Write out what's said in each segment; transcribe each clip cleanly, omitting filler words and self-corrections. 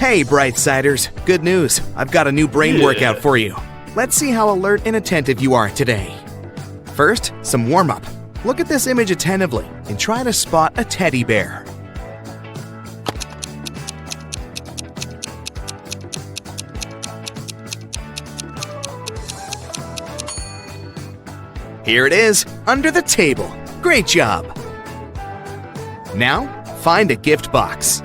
Hey, Brightsiders, good news. I've got a new brain workout for you. Let's see how alert and attentive you are today. First, some warm-up. Look at this image attentively and try to spot a teddy bear. Here it is, under the table. Great job! Now, find a gift box.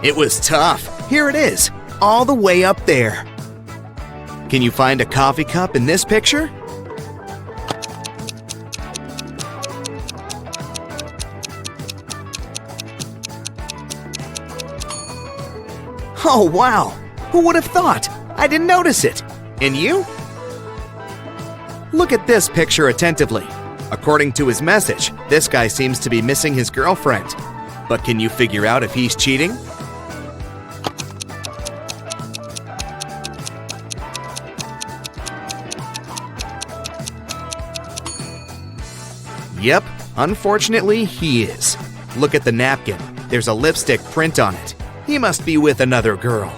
It was tough. Here it is, all the way up there. Can you find a coffee cup in this picture? Oh, wow! Who would have thought? I didn't notice it. And you? Look at this picture attentively. According to his message, this guy seems to be missing his girlfriend. But can you figure out if he's cheating? Yep, unfortunately he is. Look at the napkin. There's a lipstick print on it. He must be with another girl.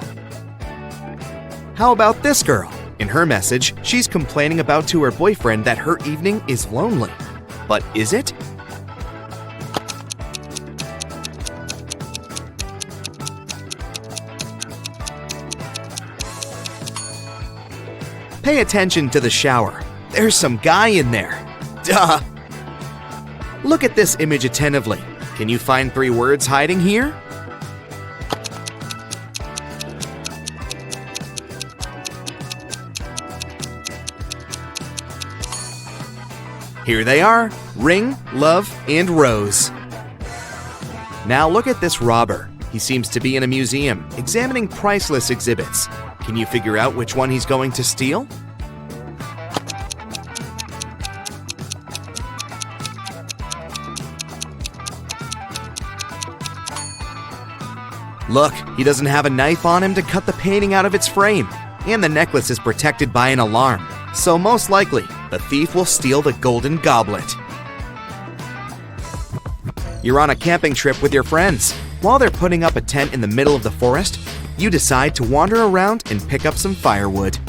How about this girl? In her message, she's complaining about to her boyfriend that her evening is lonely. But is it? Pay attention to the shower. There's some guy in there. Duh! Look at this image attentively. Can you find 3 words hiding here? Here they are, ring, love, and rose. Now look at this robber. He seems to be in a museum, examining priceless exhibits. Can you figure out which one he's going to steal? Look, he doesn't have a knife on him to cut the painting out of its frame. And the necklace is protected by an alarm. So most likely, the thief will steal the golden goblet. You're on a camping trip with your friends. While they're putting up a tent in the middle of the forest, you decide to wander around and pick up some firewood.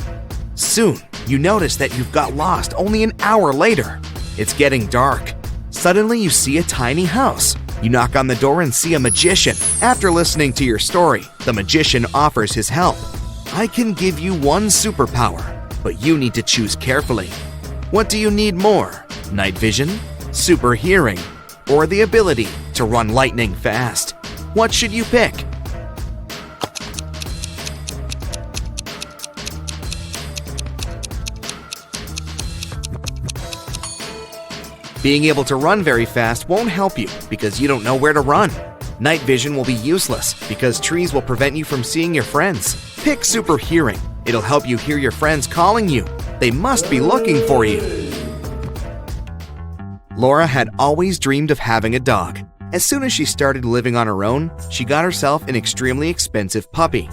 Soon, you notice that you've got lost only an hour later. It's getting dark. Suddenly, you see a tiny house. You knock on the door and see a magician. After listening to your story, the magician offers his help. I can give you one superpower, but you need to choose carefully. What do you need more? Night vision, super hearing, or the ability to run lightning fast? What should you pick? Being able to run very fast won't help you because you don't know where to run. Night vision will be useless because trees will prevent you from seeing your friends. Pick super hearing. It'll help you hear your friends calling you. They must be looking for you. Laura had always dreamed of having a dog. As soon as she started living on her own, she got herself an extremely expensive puppy.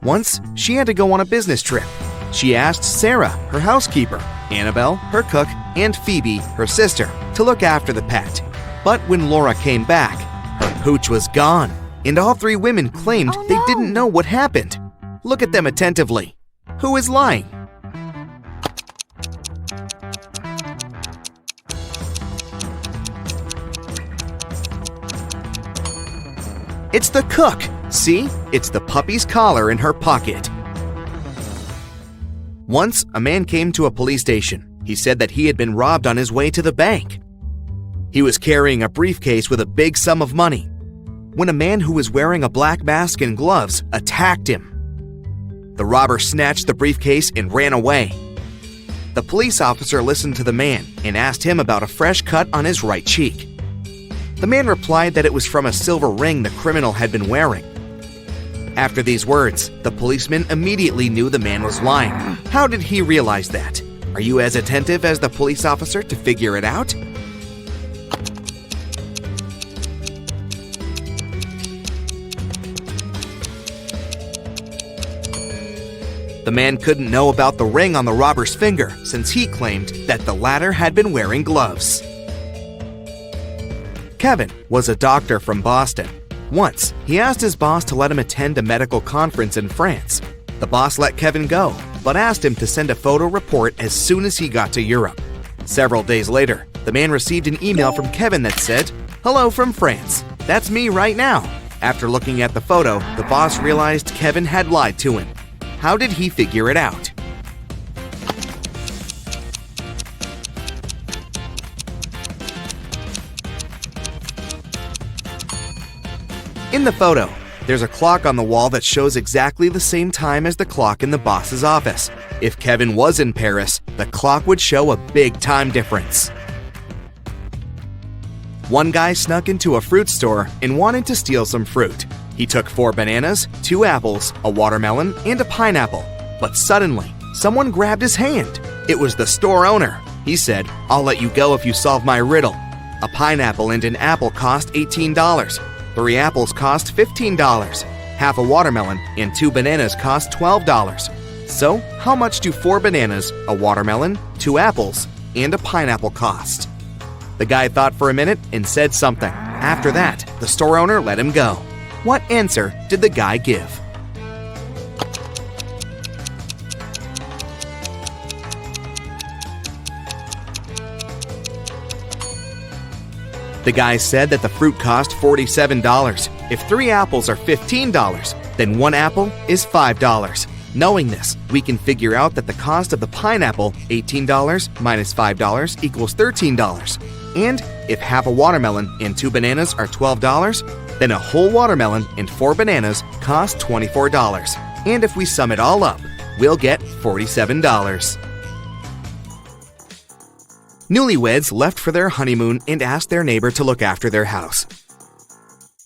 Once, she had to go on a business trip. She asked Sarah, her housekeeper, Annabelle, her cook, and Phoebe, her sister, to look after the pet. But when Laura came back, her pooch was gone, and all 3 women claimed they didn't know what happened. Look at them attentively. Who is lying? It's the cook. See? It's the puppy's collar in her pocket. Once, a man came to a police station. He said that he had been robbed on his way to the bank. He was carrying a briefcase with a big sum of money when a man who was wearing a black mask and gloves attacked him. The robber snatched the briefcase and ran away. The police officer listened to the man and asked him about a fresh cut on his right cheek. The man replied that it was from a silver ring the criminal had been wearing. After these words, the policeman immediately knew the man was lying. How did he realize that? Are you as attentive as the police officer to figure it out? The The man couldn't know about the ring on the robber's finger since he claimed that the latter had been wearing gloves. Kevin was a doctor from Boston. Once, he asked his boss to let him attend a medical conference in France. The boss let Kevin go, but asked him to send a photo report as soon as he got to Europe. Several days later, the man received an email from Kevin that said, "Hello from France. That's me right now." After looking at the photo, the boss realized Kevin had lied to him. How did he figure it out? In the photo, there's a clock on the wall that shows exactly the same time as the clock in the boss's office. If Kevin was in Paris, the clock would show a big time difference. One guy snuck into a fruit store and wanted to steal some fruit. He took 4 bananas, 2 apples, a watermelon, and a pineapple. But suddenly, someone grabbed his hand. It was the store owner. He said, "I'll let you go if you solve my riddle." A pineapple and an apple cost $18. 3 apples cost $15. Half a watermelon and 2 bananas cost $12. So, how much do 4 bananas, a watermelon, 2 apples, and a pineapple cost? The guy thought for a minute and said something. After that, the store owner let him go. What answer did the guy give? The guy said that the fruit cost $47. If 3 apples are $15, then 1 apple is $5. Knowing this, we can figure out that the cost of the pineapple, $18 minus $5 equals $13. And if half a watermelon and 2 bananas are $12, then a whole watermelon and 4 bananas cost $24. And if we sum it all up, we'll get $47. Newlyweds left for their honeymoon and asked their neighbor to look after their house.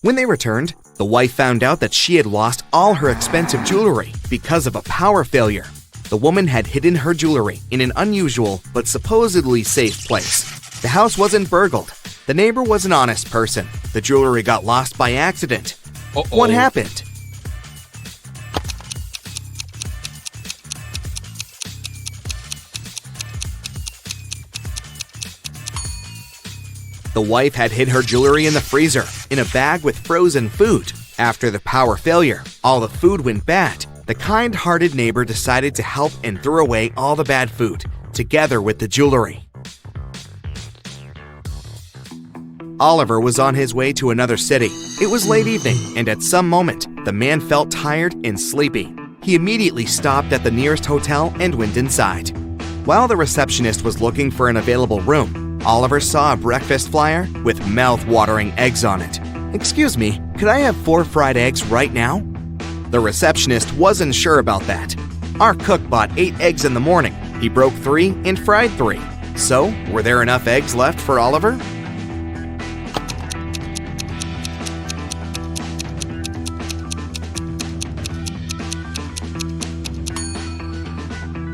When they returned, the wife found out that she had lost all her expensive jewelry because of a power failure. The woman had hidden her jewelry in an unusual but supposedly safe place. The house wasn't burgled. The neighbor was an honest person. The jewelry got lost by accident. What happened? The wife had hid her jewelry in the freezer, in a bag with frozen food. After the power failure, all the food went bad. The kind-hearted neighbor decided to help and threw away all the bad food, together with the jewelry. Oliver was on his way to another city. It was late evening, and at some moment, the man felt tired and sleepy. He immediately stopped at the nearest hotel and went inside. While the receptionist was looking for an available room, Oliver saw a breakfast flyer with mouth-watering eggs on it. "Excuse me, could I have 4 fried eggs right now?" The receptionist wasn't sure about that. Our cook bought 8 eggs in the morning. He broke 3 and fried 3. So, were there enough eggs left for Oliver?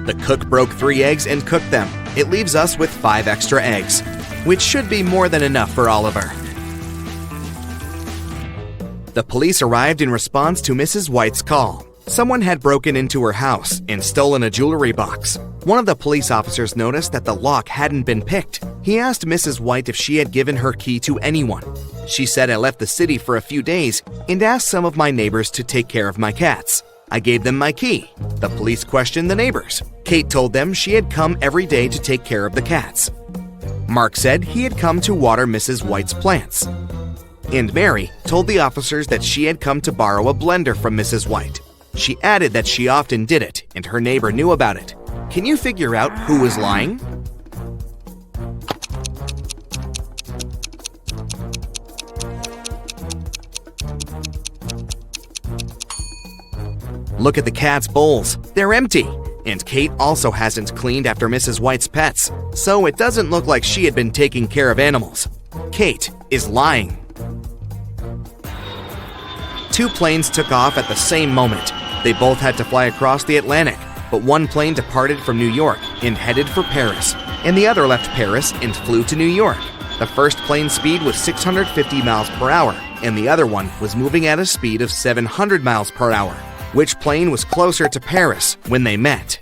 The cook broke 3 eggs and cooked them. It leaves us with 5 extra eggs, which should be more than enough for Oliver. The police arrived in response to Mrs. White's call. Someone had broken into her house and stolen a jewelry box. One of the police officers noticed that the lock hadn't been picked. He asked Mrs. White if she had given her key to anyone. She said, "I left the city for a few days and asked some of my neighbors to take care of my cats. I gave them my key." The police questioned the neighbors. Kate told them she had come every day to take care of the cats. Mark said he had come to water Mrs. White's plants. And Mary told the officers that she had come to borrow a blender from Mrs. White. She added that she often did it, and her neighbor knew about it. Can you figure out who was lying? Look at the cat's bowls. They're empty. And Kate also hasn't cleaned after Mrs. White's pets, so it doesn't look like she had been taking care of animals. Kate is lying. 2 planes took off at the same moment. They both had to fly across the Atlantic, but one plane departed from New York and headed for Paris, and the other left Paris and flew to New York. The first plane's speed was 650 miles per hour, and the other one was moving at a speed of 700 miles per hour. which plane was closer to Paris when they met.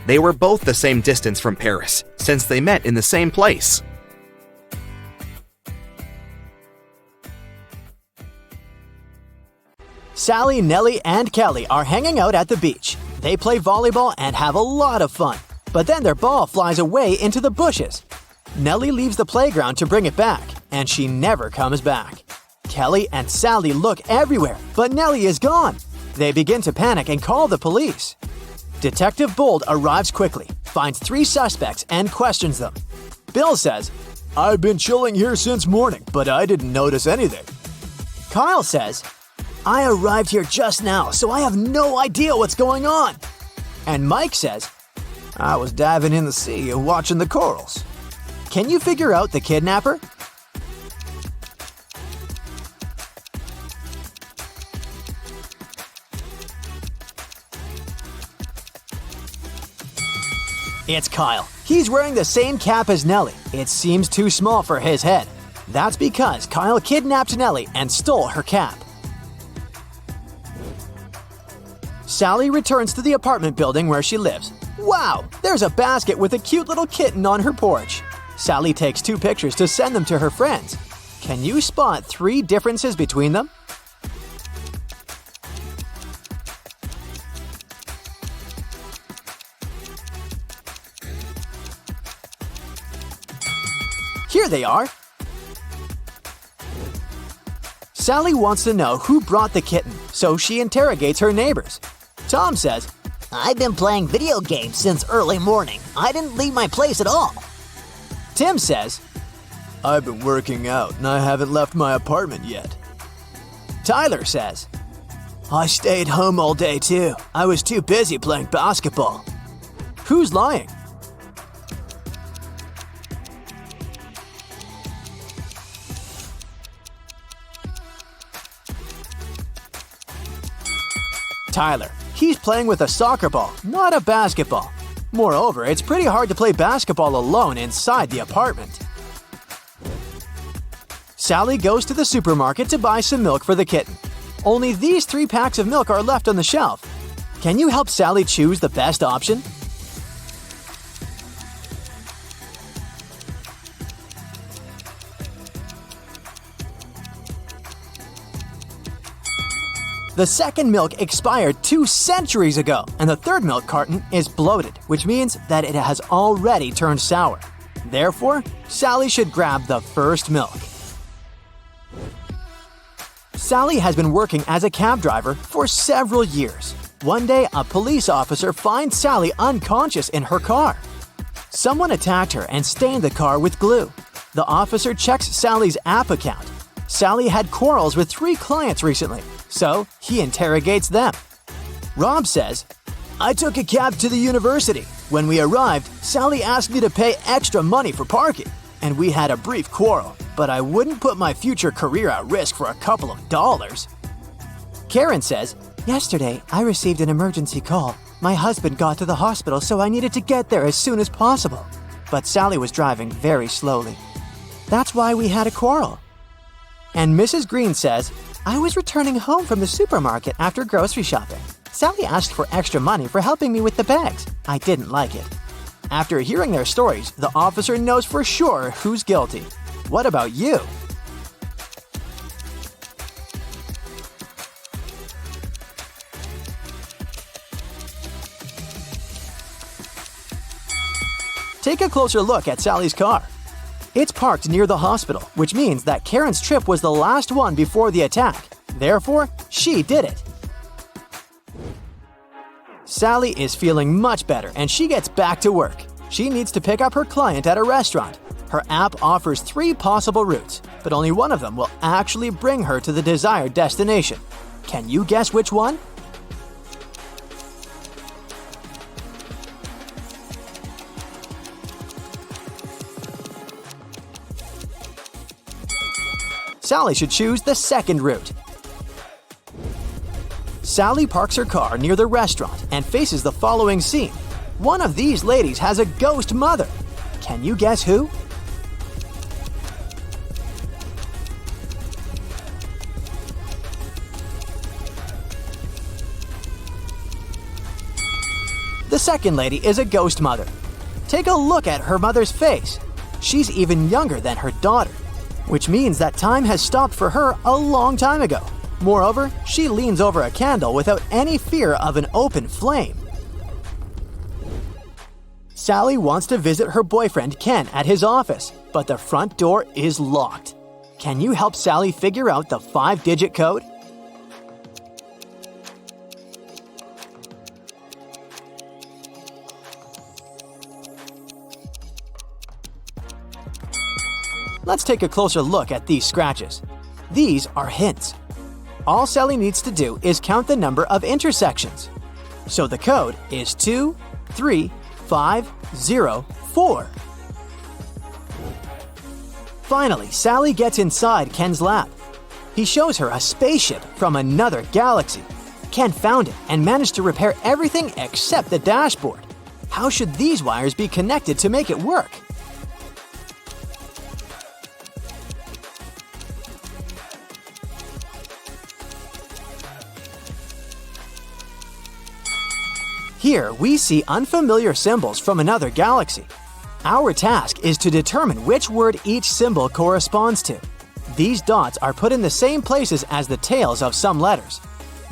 They were both the same distance from Paris, since they met in the same place. Sally, Nellie, and Kelly are hanging out at the beach. They play volleyball and have a lot of fun. But then their ball flies away into the bushes. Nellie leaves the playground to bring it back, and she never comes back. Kelly and Sally look everywhere, but Nellie is gone. They begin to panic and call the police. Detective Bold arrives quickly, finds 3 suspects, and questions them. Bill says, "I've been chilling here since morning, but I didn't notice anything." Kyle says, "I arrived here just now, so I have no idea what's going on." And Mike says, "I was diving in the sea and watching the corals." Can you figure out the kidnapper? It's Kyle. He's wearing the same cap as Nellie. It seems too small for his head. That's because Kyle kidnapped Nellie and stole her cap. Sally returns to the apartment building where she lives. Wow, there's a basket with a cute little kitten on her porch. Sally takes 2 pictures to send them to her friends. Can you spot 3 differences between them? Here they are. Sally wants to know who brought the kitten, so she interrogates her neighbors. Tom says, "I've been playing video games since early morning. I didn't leave my place at all." Tim says, "I've been working out and I haven't left my apartment yet." Tyler says, "I stayed home all day too. I was too busy playing basketball." Who's lying? Tyler. He's playing with a soccer ball, not a basketball. Moreover, it's pretty hard to play basketball alone inside the apartment. Sally goes to the supermarket to buy some milk for the kitten. Only these 3 packs of milk are left on the shelf. Can you help Sally choose the best option? The second milk expired 2 centuries ago, and the third milk carton is bloated, which means that it has already turned sour. Therefore, Sally should grab the first milk. Sally has been working as a cab driver for several years. One day, a police officer finds Sally unconscious in her car. Someone attacked her and stained the car with glue. The officer checks Sally's app account. Sally had quarrels with 3 clients recently, so he interrogates them. Rob says, "I took a cab to the university. When we arrived, Sally asked me to pay extra money for parking, and we had a brief quarrel, but I wouldn't put my future career at risk for a couple of dollars." Karen says, "Yesterday, I received an emergency call. My husband got to the hospital, so I needed to get there as soon as possible. But Sally was driving very slowly. That's why we had a quarrel." And Mrs. Green says, "I was returning home from the supermarket after grocery shopping. Sally asked for extra money for helping me with the bags. I didn't like it." After hearing their stories, the officer knows for sure who's guilty. What about you? Take a closer look at Sally's car. It's parked near the hospital, which means that Karen's trip was the last one before the attack. Therefore, she did it. Sally is feeling much better and she gets back to work. She needs to pick up her client at a restaurant. Her app offers 3 possible routes, but only one of them will actually bring her to the desired destination. Can you guess which one? Sally should choose the second route. Sally parks her car near the restaurant and faces the following scene. One of these ladies has a ghost mother. Can you guess who? The second lady is a ghost mother. Take a look at her mother's face. She's even younger than her daughter, which means that time has stopped for her a long time ago. Moreover, she leans over a candle without any fear of an open flame. Sally wants to visit her boyfriend Ken at his office, but the front door is locked. Can you help Sally figure out the 5-digit code? Let's take a closer look at these scratches. These are hints. All Sally needs to do is count the number of intersections. So the code is 23504. Finally, Sally gets inside Ken's lab. He shows her a spaceship from another galaxy. Ken found it and managed to repair everything except the dashboard. How should these wires be connected to make it work? Here, we see unfamiliar symbols from another galaxy. Our task is to determine which word each symbol corresponds to. These dots are put in the same places as the tails of some letters.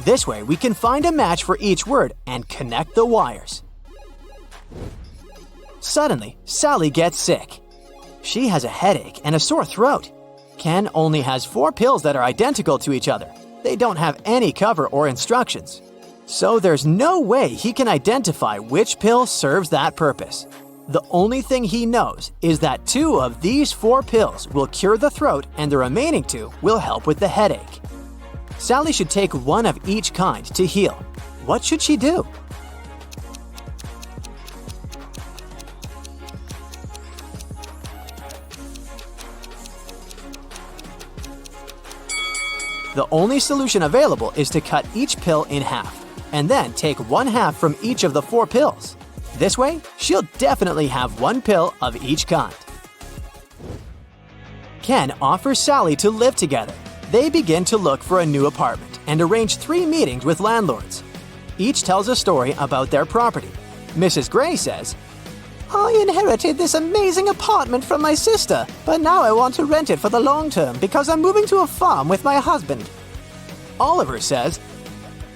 This way, we can find a match for each word and connect the wires. Suddenly, Sally gets sick. She has a headache and a sore throat. Ken only has 4 pills that are identical to each other. They don't have any cover or instructions. So there's no way he can identify which pill serves that purpose. The only thing he knows is that 2 of these 4 pills will cure the throat and the remaining 2 will help with the headache. Sally should take 1 of each kind to heal. What should she do? The only solution available is to cut each pill in half, and then take 1/2 from each of the 4 pills. This way, she'll definitely have 1 pill of each kind. Ken offers Sally to live together. They begin to look for a new apartment and arrange 3 meetings with landlords. Each tells a story about their property. Mrs. Gray says, I inherited this amazing apartment from my sister, but now I want to rent it for the long term because I'm moving to a farm with my husband. Oliver says,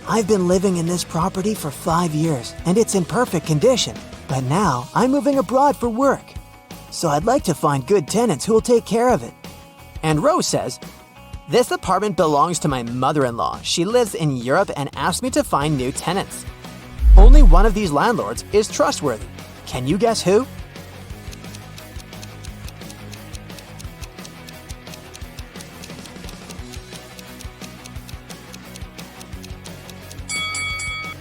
I've been living in this property for 5 years, and it's in perfect condition. But now, I'm moving abroad for work. So I'd like to find good tenants who will take care of it. And Rose says, This apartment belongs to my mother-in-law. She lives in Europe and asked me to find new tenants. Only one of these landlords is trustworthy. Can you guess who?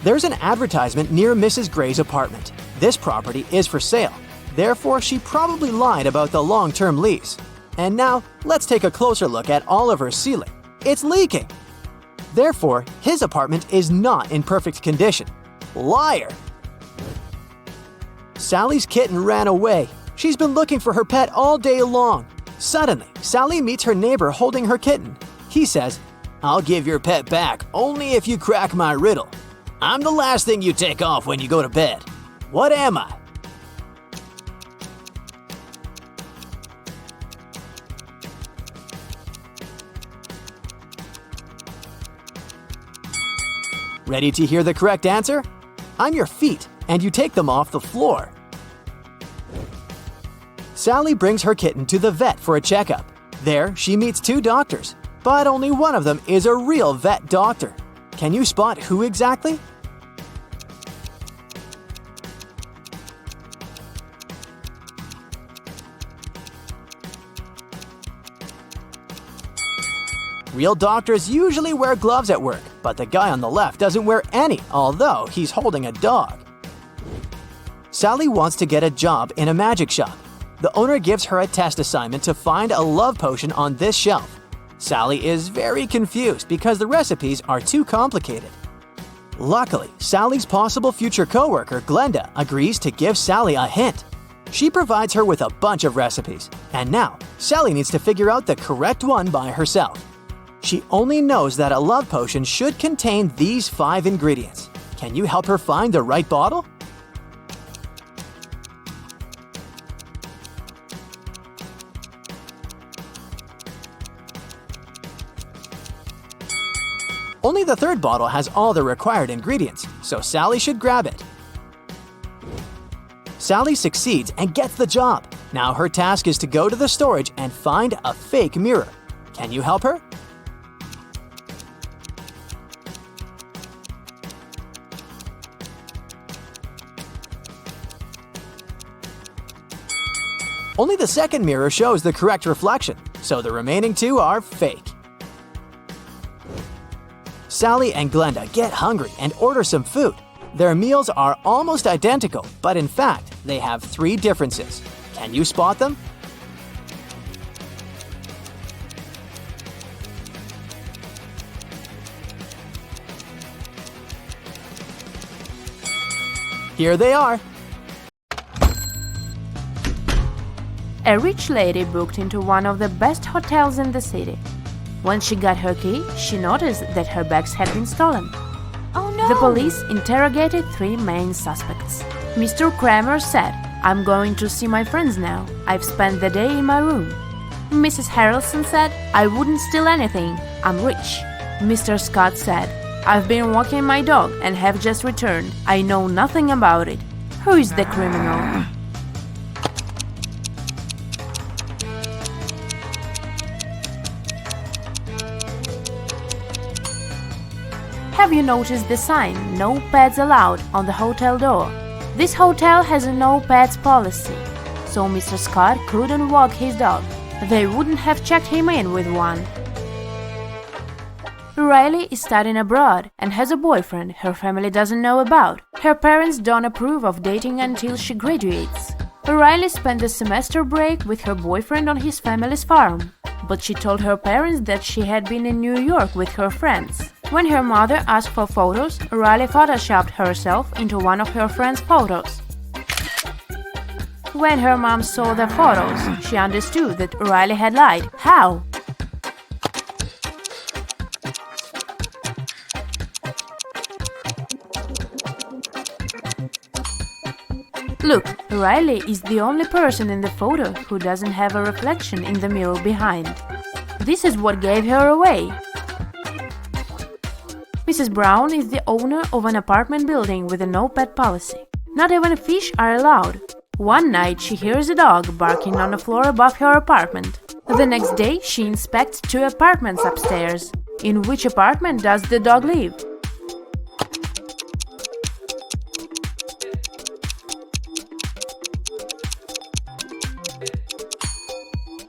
There's an advertisement near Mrs. Gray's apartment. This property is for sale. Therefore, she probably lied about the long-term lease. And now, let's take a closer look at Oliver's ceiling. It's leaking. Therefore, his apartment is not in perfect condition. Liar! Sally's kitten ran away. She's been looking for her pet all day long. Suddenly, Sally meets her neighbor holding her kitten. He says, I'll give your pet back only if you crack my riddle. I'm the last thing you take off when you go to bed. What am I? Ready to hear the correct answer? I'm your feet, and you take them off the floor. Sally brings her kitten to the vet for a checkup. There, she meets 2 doctors, but only one of them is a real vet doctor. Can you spot who exactly? Real doctors usually wear gloves at work, but the guy on the left doesn't wear any, although he's holding a dog. Sally wants to get a job in a magic shop. The owner gives her a test assignment to find a love potion on this shelf. Sally is very confused because the recipes are too complicated. Luckily, Sally's possible future coworker, Glenda, agrees to give Sally a hint. She provides her with a bunch of recipes, and now Sally needs to figure out the correct one by herself. She only knows that a love potion should contain these 5 ingredients. Can you help her find the right bottle? Only the 3rd bottle has all the required ingredients, so Sally should grab it. Sally succeeds and gets the job. Now her task is to go to the storage and find a fake mirror. Can you help her? Only the 2nd mirror shows the correct reflection, so the remaining 2 are fake. Sally and Glenda get hungry and order some food. Their meals are almost identical, but in fact, they have 3 differences. Can you spot them? Here they are. A rich lady booked into one of the best hotels in the city. When she got her key, she noticed that her bags had been stolen. Oh no! The police interrogated 3 main suspects. Mr. Kramer said, "I'm going to see my friends now. I've spent the day in my room." Mrs. Harrelson said, "I wouldn't steal anything. I'm rich." Mr. Scott said, "I've been walking my dog and have just returned. I know nothing about it." Who is the criminal? Have you noticed the sign, "No pets allowed," on the hotel door? This hotel has a no pets policy, so Mr. Scott couldn't walk his dog. They wouldn't have checked him in with one. Riley is studying abroad and has a boyfriend her family doesn't know about. Her parents don't approve of dating until she graduates. Riley spent the semester break with her boyfriend on his family's farm, but she told her parents that she had been in New York with her friends. When her mother asked for photos, Riley photoshopped herself into one of her friend's photos. When her mom saw the photos, she understood that Riley had lied. How? Look, Riley is the only person in the photo who doesn't have a reflection in the mirror behind. This is what gave her away. Mrs. Brown is the owner of an apartment building with a no-pet policy. Not even fish are allowed. One night she hears a dog barking on the floor above her apartment. The next day she inspects 2 apartments upstairs. In which apartment does the dog live?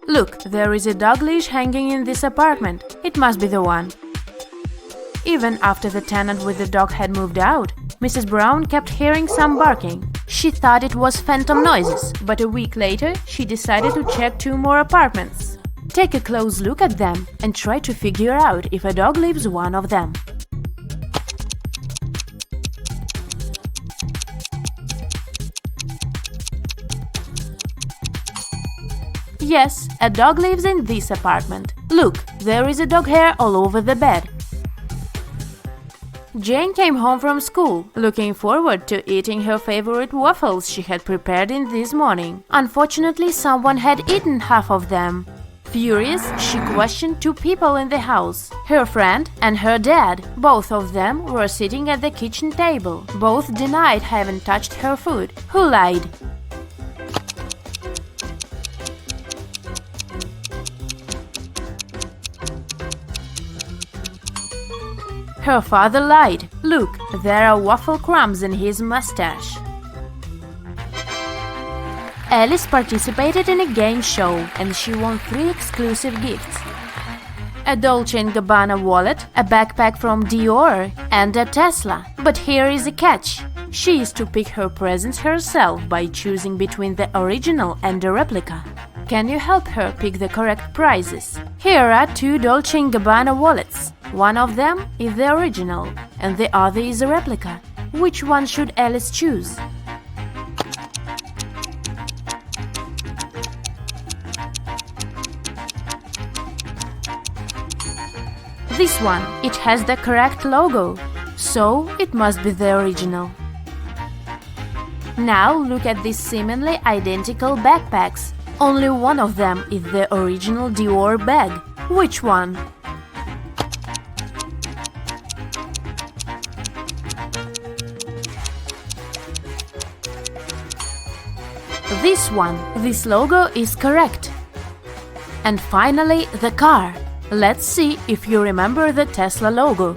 Look, there is a dog leash hanging in this apartment. It must be the one. Even after the tenant with the dog had moved out, Mrs. Brown kept hearing some barking. She thought it was phantom noises, but a week later she decided to check 2 more apartments. Take a close look at them and try to figure out if a dog lives one of them. Yes, a dog lives in this apartment. Look, there is a dog hair all over the bed. Jane came home from school, looking forward to eating her favorite waffles she had prepared in this morning. Unfortunately, someone had eaten half of them. Furious, she questioned 2 people in the house, her friend and her dad. Both of them were sitting at the kitchen table. Both denied having touched her food. Who lied? Her father lied. Look, there are waffle crumbs in his mustache. Alice participated in a game show and she won 3 exclusive gifts. A Dolce & Gabbana wallet, a backpack from Dior, and a Tesla. But here is a catch. She is to pick her presents herself by choosing between the original and the replica. Can you help her pick the correct prizes? Here are 2 Dolce & Gabbana wallets. One of them is the original, and the other is a replica. Which one should Alice choose? This one, it has the correct logo, so it must be the original. Now look at these seemingly identical backpacks. Only one of them is the original Dior bag. Which one? This one. This logo is correct. And finally, the car. Let's see if you remember the Tesla logo.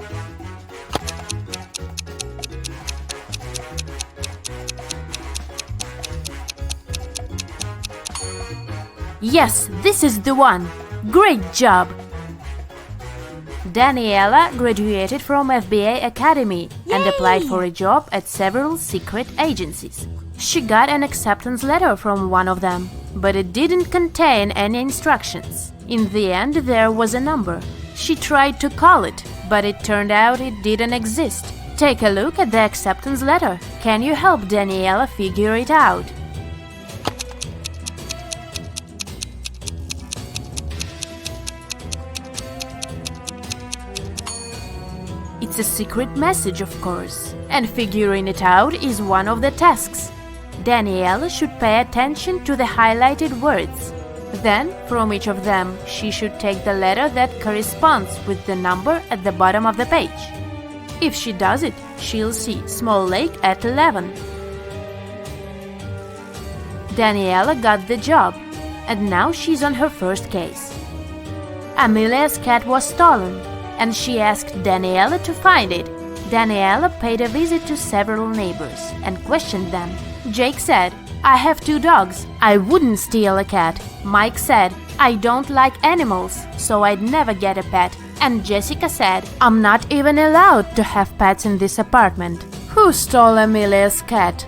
Yes, this is the one. Great job! Daniela graduated from FBA Academy and applied for a job at several secret agencies. She got an acceptance letter from one of them, but it didn't contain any instructions. In the end, there was a number. She tried to call it, but it turned out it didn't exist. Take a look at the acceptance letter. Can you help Daniela figure it out? It's a secret message, of course, and figuring it out is one of the tasks. Daniela should pay attention to the highlighted words. Then, from each of them, she should take the letter that corresponds with the number at the bottom of the page. If she does it, she'll see Small Lake at 11. Daniela got the job, and now she's on her first case. Amelia's cat was stolen, and she asked Daniela to find it. Daniela paid a visit to several neighbors and questioned them. Jake said, "I have 2 dogs. I wouldn't steal a cat." Mike said, "I don't like animals, so I'd never get a pet." And Jessica said, "I'm not even allowed to have pets in this apartment." Who stole Amelia's cat?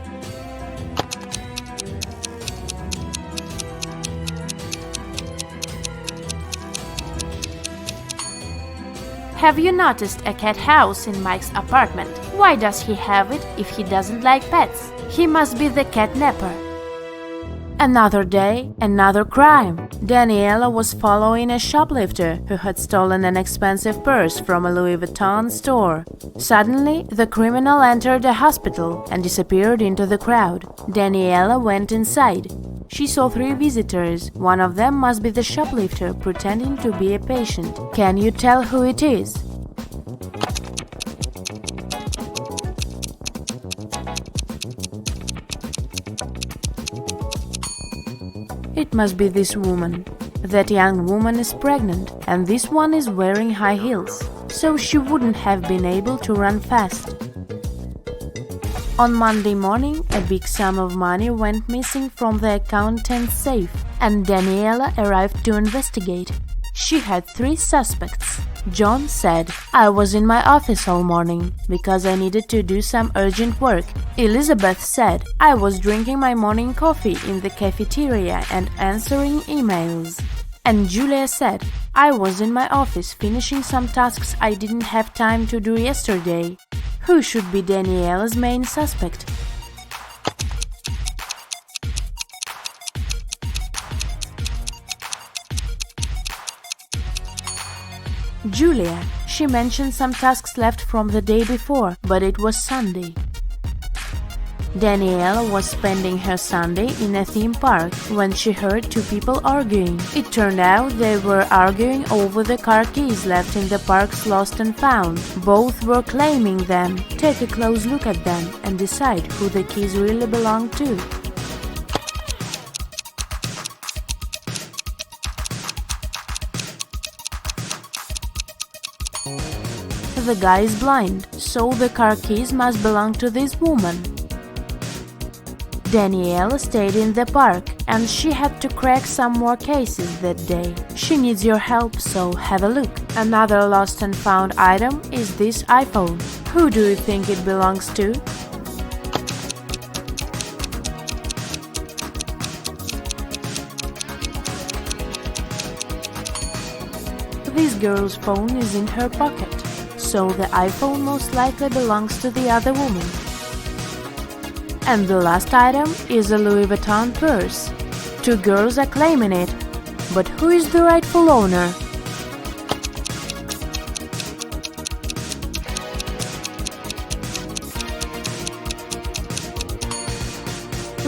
Have you noticed a cat house in Mike's apartment? Why does he have it if he doesn't like pets? He must be the catnapper. Another day, another crime. Daniela was following a shoplifter who had stolen an expensive purse from a Louis Vuitton store. Suddenly, the criminal entered a hospital and disappeared into the crowd. Daniela went inside. She saw 3 visitors. One of them must be the shoplifter pretending to be a patient. Can you tell who it is? It must be this woman. That young woman is pregnant, and this one is wearing high heels, so she wouldn't have been able to run fast. On Monday morning, a big sum of money went missing from the accountant's safe, and Daniela arrived to investigate. She had 3 suspects. John said, "I was in my office all morning because I needed to do some urgent work." Elizabeth said, "I was drinking my morning coffee in the cafeteria and answering emails." And Julia said, "I was in my office finishing some tasks I didn't have time to do yesterday." Who should be Daniela's main suspect? Julia. She mentioned some tasks left from the day before, but it was Sunday. Daniela was spending her Sunday in a theme park when she heard 2 people arguing. It turned out they were arguing over the car keys left in the park's lost and found. Both were claiming them. Take a close look at them and decide who the keys really belong to. The guy is blind, so the car keys must belong to this woman. Daniela stayed in the park, and she had to crack some more cases that day. She needs your help, so have a look. Another lost and found item is this iPhone. Who do you think it belongs to? This girl's phone is in her pocket, so the iPhone most likely belongs to the other woman. And the last item is a Louis Vuitton purse. 2 girls are claiming it, but who is the rightful owner?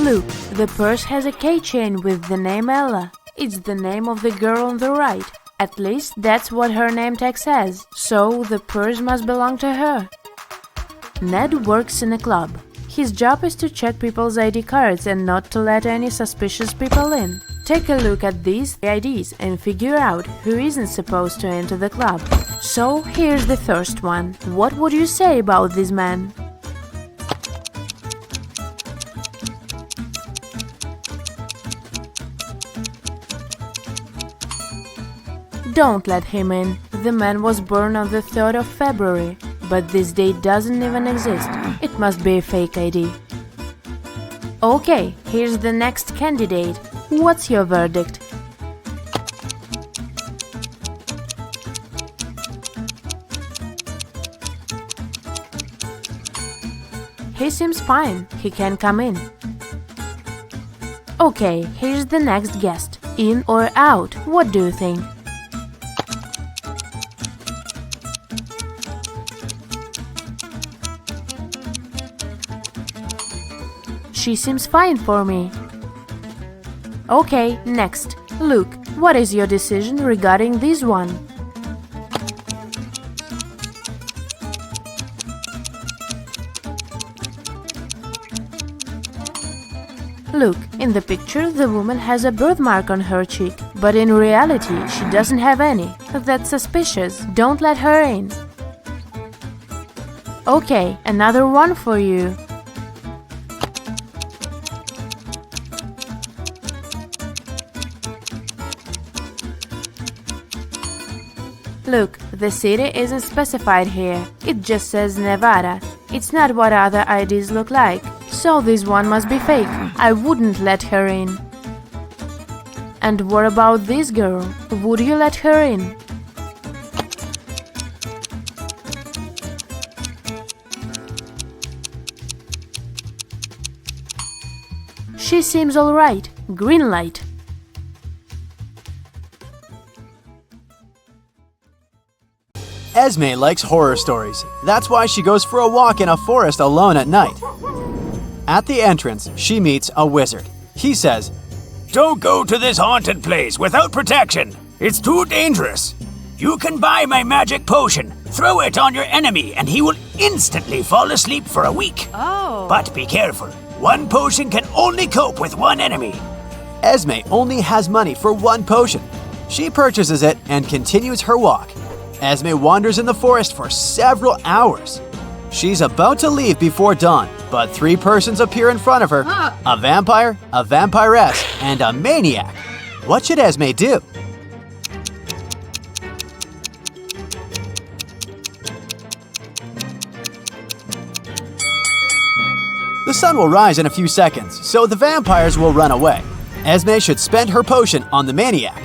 Look, the purse has a keychain with the name Ella. It's the name of the girl on the right. At least that's what her name tag says, so the purse must belong to her. Ned works in a club. His job is to check people's ID cards and not to let any suspicious people in. Take a look at these IDs and figure out who isn't supposed to enter the club. So here's the first one. What would you say about this man? Don't let him in. The man was born on the 3rd of February, but this date doesn't even exist. It must be a fake ID. Okay, here's the next candidate. What's your verdict? He seems fine. He can come in. Okay, here's the next guest. In or out? What do you think? She seems fine for me. Okay, next. Luke, what is your decision regarding this one? Look, in the picture the woman has a birthmark on her cheek, but in reality she doesn't have any. That's suspicious. Don't let her in. Okay, another one for you. Look, the city isn't specified here. It just says Nevada. It's not what other IDs look like. So this one must be fake. I wouldn't let her in. And what about this girl? Would you let her in? She seems alright. Green light. Esme likes horror stories. That's why she goes for a walk in a forest alone at night. At the entrance, she meets a wizard. He says, "Don't go to this haunted place without protection. It's too dangerous. You can buy my magic potion, throw it on your enemy, and he will instantly fall asleep for a week. But be careful. One potion can only cope with one enemy." Esme only has money for one potion. She purchases it and continues her walk. Esme wanders in the forest for several hours. She's about to leave before dawn, but 3 persons appear in front of her: a vampire, a vampiress, and a maniac. What should Esme do? The sun will rise in a few seconds, so the vampires will run away. Esme should spend her potion on the maniac.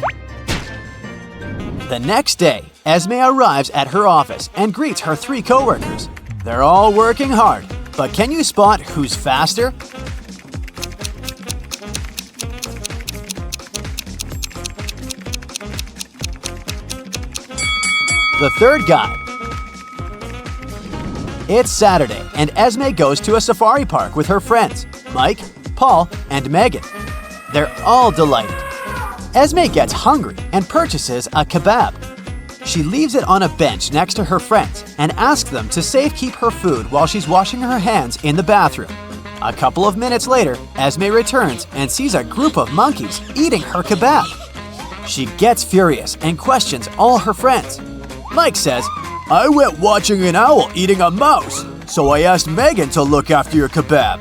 The next day, Esme arrives at her office and greets her 3 coworkers. They're all working hard, but can you spot who's faster? The third guy. It's Saturday, and Esme goes to a safari park with her friends, Mike, Paul, and Megan. They're all delighted. Esme gets hungry and purchases a kebab. She leaves it on a bench next to her friends and asks them to safekeep her food while she's washing her hands in the bathroom. A couple of minutes later, Esme returns and sees a group of monkeys eating her kebab. She gets furious and questions all her friends. Mike says, "I went watching an owl eating a mouse, so I asked Megan to look after your kebab."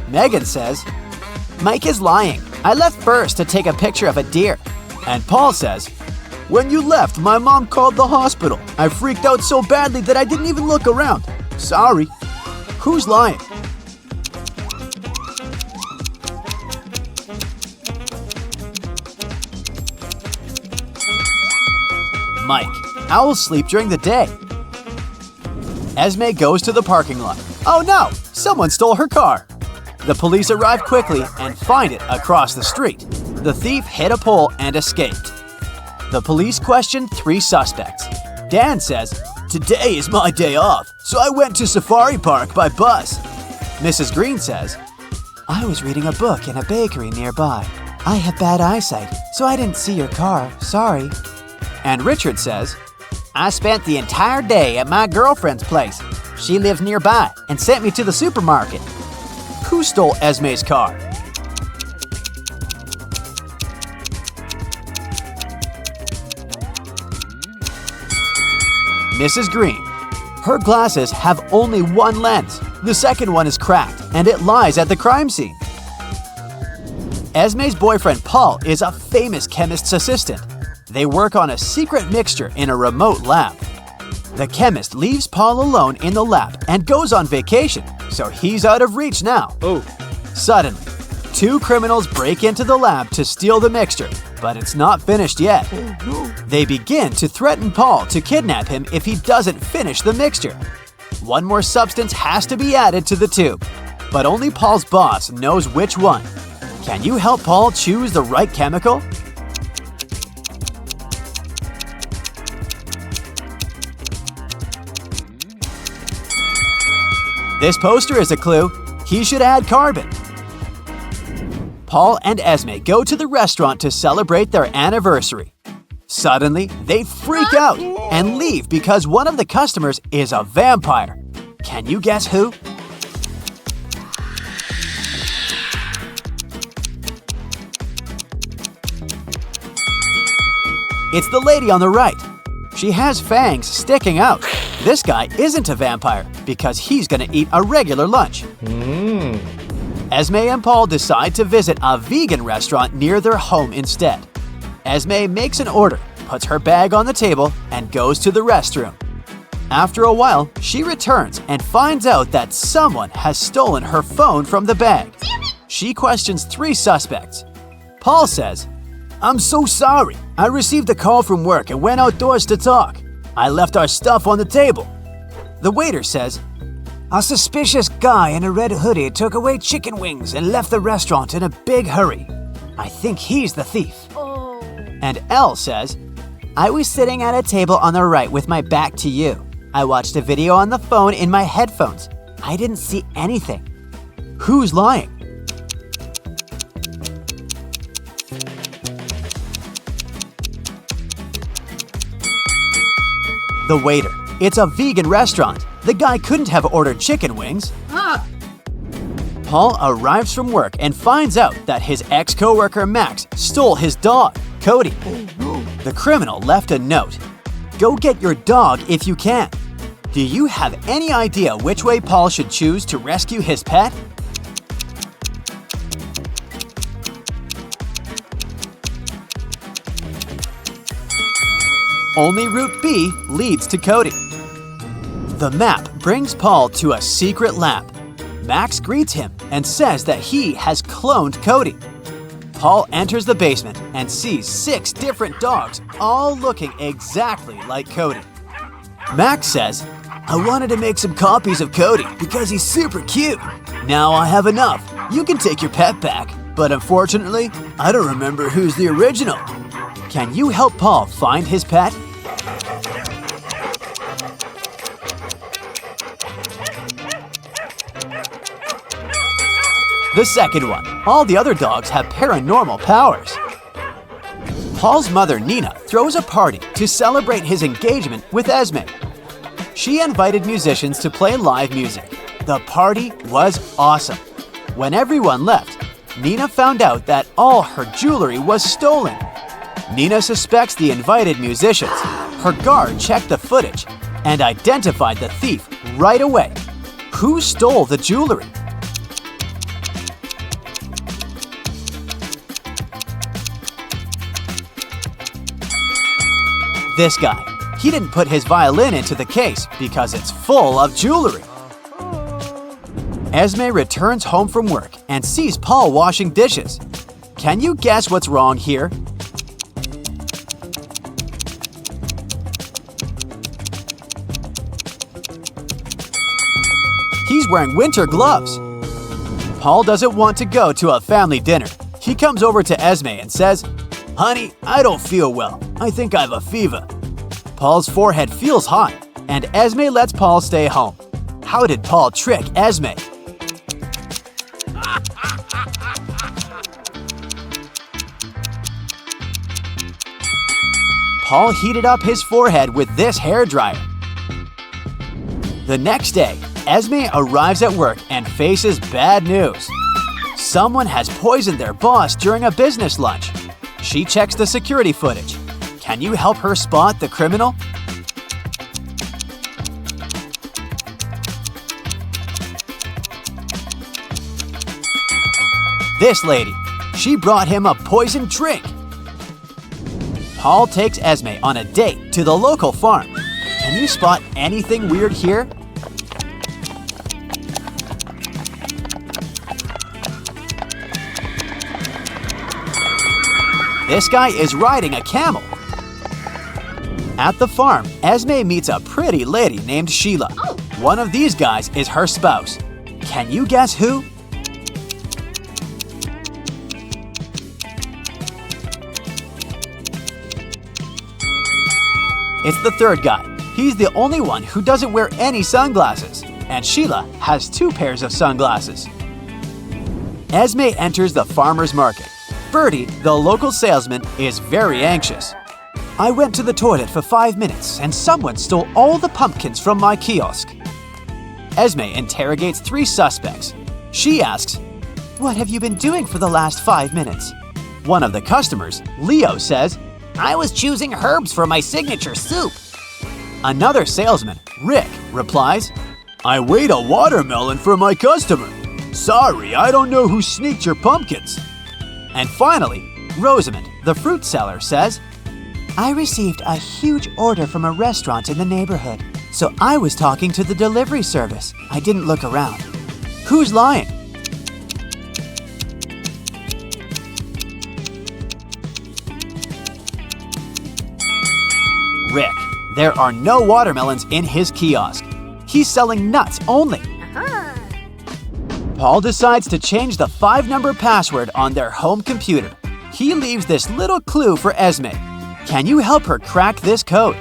Megan says, "Mike is lying. I left first to take a picture of a deer." And Paul says, "When you left, my mom called the hospital. I freaked out so badly that I didn't even look around. Sorry." Who's lying? Mike. Owls sleep during the day. Esme goes to the parking lot. Oh no! Someone stole her car. The police arrive quickly and find it across the street. The thief hit a pole and escaped. The police question 3 suspects. Dan says, "Today is my day off, so I went to Safari Park by bus." Mrs. Green says, I was reading a book in a bakery nearby. I have bad eyesight, so I didn't see your car. Sorry. And Richard says, I spent the entire day at my girlfriend's place. She lives nearby and sent me to the supermarket. Who stole Esme's car? Mrs. Green. Her glasses have only one lens. The second one is cracked, and it lies at the crime scene. Esme's boyfriend Paul is a famous chemist's assistant. They work on a secret mixture in a remote lab. The chemist leaves Paul alone in the lab and goes on vacation, so he's out of reach now. Suddenly, two criminals break into the lab to steal the mixture, but it's not finished yet. They begin to threaten Paul to kidnap him if he doesn't finish the mixture. One more substance has to be added to the tube, but only Paul's boss knows which one. Can you help Paul choose the right chemical? This poster is a clue. He should add carbon. Paul and Esme go to the restaurant to celebrate their anniversary. Suddenly, they freak out and leave because one of the customers is a vampire. Can you guess who? It's the lady on the right. She has fangs sticking out. This guy isn't a vampire because he's gonna eat a regular lunch. Esme and Paul decide to visit a vegan restaurant near their home instead. Esme makes an order, puts her bag on the table, and goes to the restroom. After a while, she returns and finds out that someone has stolen her phone from the bag. She questions 3 suspects. Paul says, I'm so sorry. I received a call from work and went outdoors to talk. I left our stuff on the table. The waiter says, A suspicious guy in a red hoodie took away chicken wings and left the restaurant in a big hurry. I think he's the thief. And Elle says, I was sitting at a table on the right with my back to you. I watched a video on the phone in my headphones. I didn't see anything. Who's lying? The waiter. It's a vegan restaurant. The guy couldn't have ordered chicken wings. Paul arrives from work and finds out that his ex-coworker Max stole his dog, Cody. The criminal left a note. Go get your dog if you can. Do you have any idea which way Paul should choose to rescue his pet? Only Route B leads to Cody. The map brings Paul to a secret lab. Max greets him and says that he has cloned Cody. Paul enters the basement and sees 6 different dogs, all looking exactly like Cody. Max says, I wanted to make some copies of Cody because he's super cute. Now I have enough. You can take your pet back. But unfortunately, I don't remember who's the original. Can you help Paul find his pet? The second one. All the other dogs have paranormal powers. Paul's mother, Nina, throws a party to celebrate his engagement with Esme. She invited musicians to play live music. The party was awesome. When everyone left, Nina found out that all her jewelry was stolen. Nina suspects the invited musicians. Her guard checked the footage and identified the thief right away. Who stole the jewelry? This guy. He didn't put his violin into the case because it's full of jewelry. Esme returns home from work and sees Paul washing dishes. Can you guess what's wrong here? He's wearing winter gloves. Paul doesn't want to go to a family dinner. He comes over to Esme and says, Honey, I don't feel well. I think I have a fever. Paul's forehead feels hot, and Esme lets Paul stay home. How did Paul trick Esme? Paul heated up his forehead with this hairdryer. The next day, Esme arrives at work and faces bad news. Someone has poisoned their boss during a business lunch. She checks the security footage. Can you help her spot the criminal? This lady, she brought him a poisoned drink. Paul takes Esme on a date to the local farm. Can you spot anything weird here? This guy is riding a camel. At the farm, Esme meets a pretty lady named Sheila. One of these guys is her spouse. Can you guess who? It's the third guy. He's the only one who doesn't wear any sunglasses, and Sheila has 2 pairs of sunglasses. Esme enters the farmer's market. Bertie, the local salesman, is very anxious. I went to the toilet for 5 minutes and someone stole all the pumpkins from my kiosk. Esme interrogates 3 suspects. She asks, "What have you been doing for the last 5 minutes?" One of the customers, Leo, says, "I was choosing herbs for my signature soup." Another salesman, Rick, replies, "I weighed a watermelon for my customer. Sorry, I don't know who sneaked your pumpkins." And finally, Rosamond, the fruit seller, says, I received a huge order from a restaurant in the neighborhood, so I was talking to the delivery service. I didn't look around. "Who's lying?" Rick. There are no watermelons in his kiosk. He's selling nuts only. Paul decides to change the 5-number password on their home computer. He leaves this little clue for Esme. Can you help her crack this code?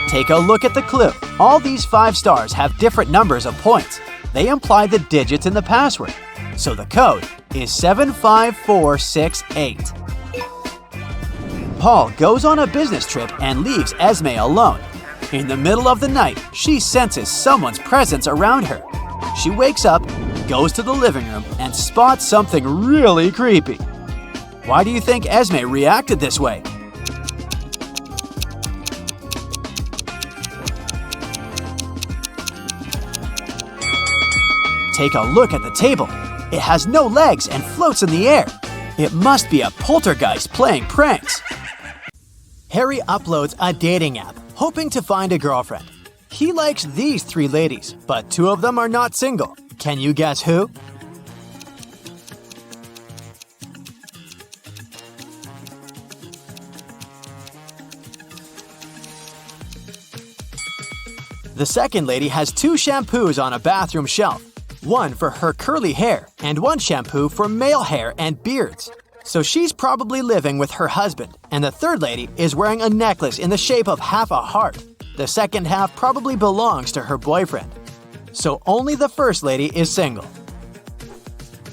Take a look at the clue. All these 5 stars have different numbers of points. They imply the digits in the password. So the code is 75468. Paul goes on a business trip and leaves Esme alone. In the middle of the night, she senses someone's presence around her. She wakes up, goes to the living room, and spots something really creepy. Why do you think Esme reacted this way? Take a look at the table. It has no legs and floats in the air. It must be a poltergeist playing pranks. Harry uploads a dating app, hoping to find a girlfriend. He likes these 3 ladies, but 2 of them are not single. Can you guess who? The second lady has 2 shampoos on a bathroom shelf. One for her curly hair and one shampoo for male hair and beards. So she's probably living with her husband, and the third lady is wearing a necklace in the shape of half a heart. The second half probably belongs to her boyfriend. So only the first lady is single.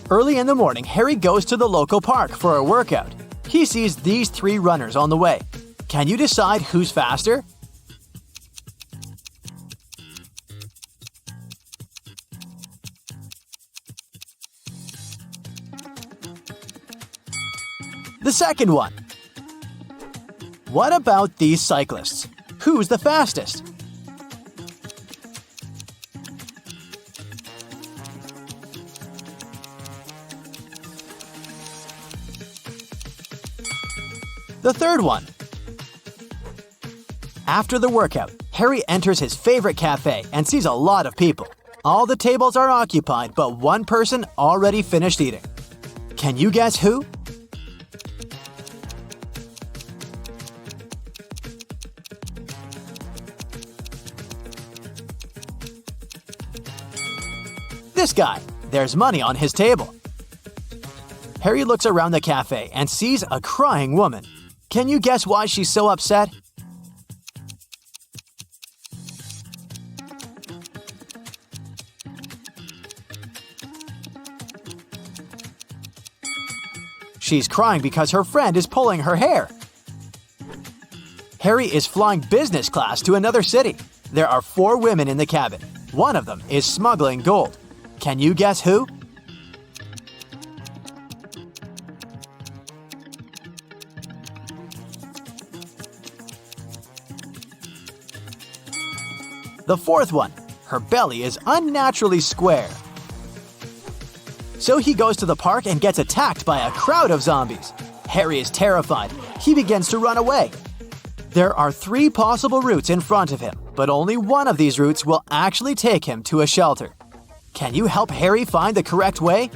Early in the morning, Harry goes to the local park for a workout. He sees these 3 runners on the way. Can you decide who's faster? The second one. What about these cyclists? Who's the fastest? The third one. After the workout, Harry enters his favorite cafe and sees a lot of people. All the tables are occupied, but one person already finished eating. Can you guess who? This guy. There's money on his table. Harry looks around the cafe and sees a crying woman. Can you guess why she's so upset? She's crying because her friend is pulling her hair. Harry is flying business class to another city. There are 4 women in the cabin. One of them is smuggling gold. Can you guess who? The 4th one. Her belly is unnaturally square. So he goes to the park and gets attacked by a crowd of zombies. Harry is terrified. He begins to run away. There are 3 possible routes in front of him, but only one of these routes will actually take him to a shelter. Can you help Harry find the correct way?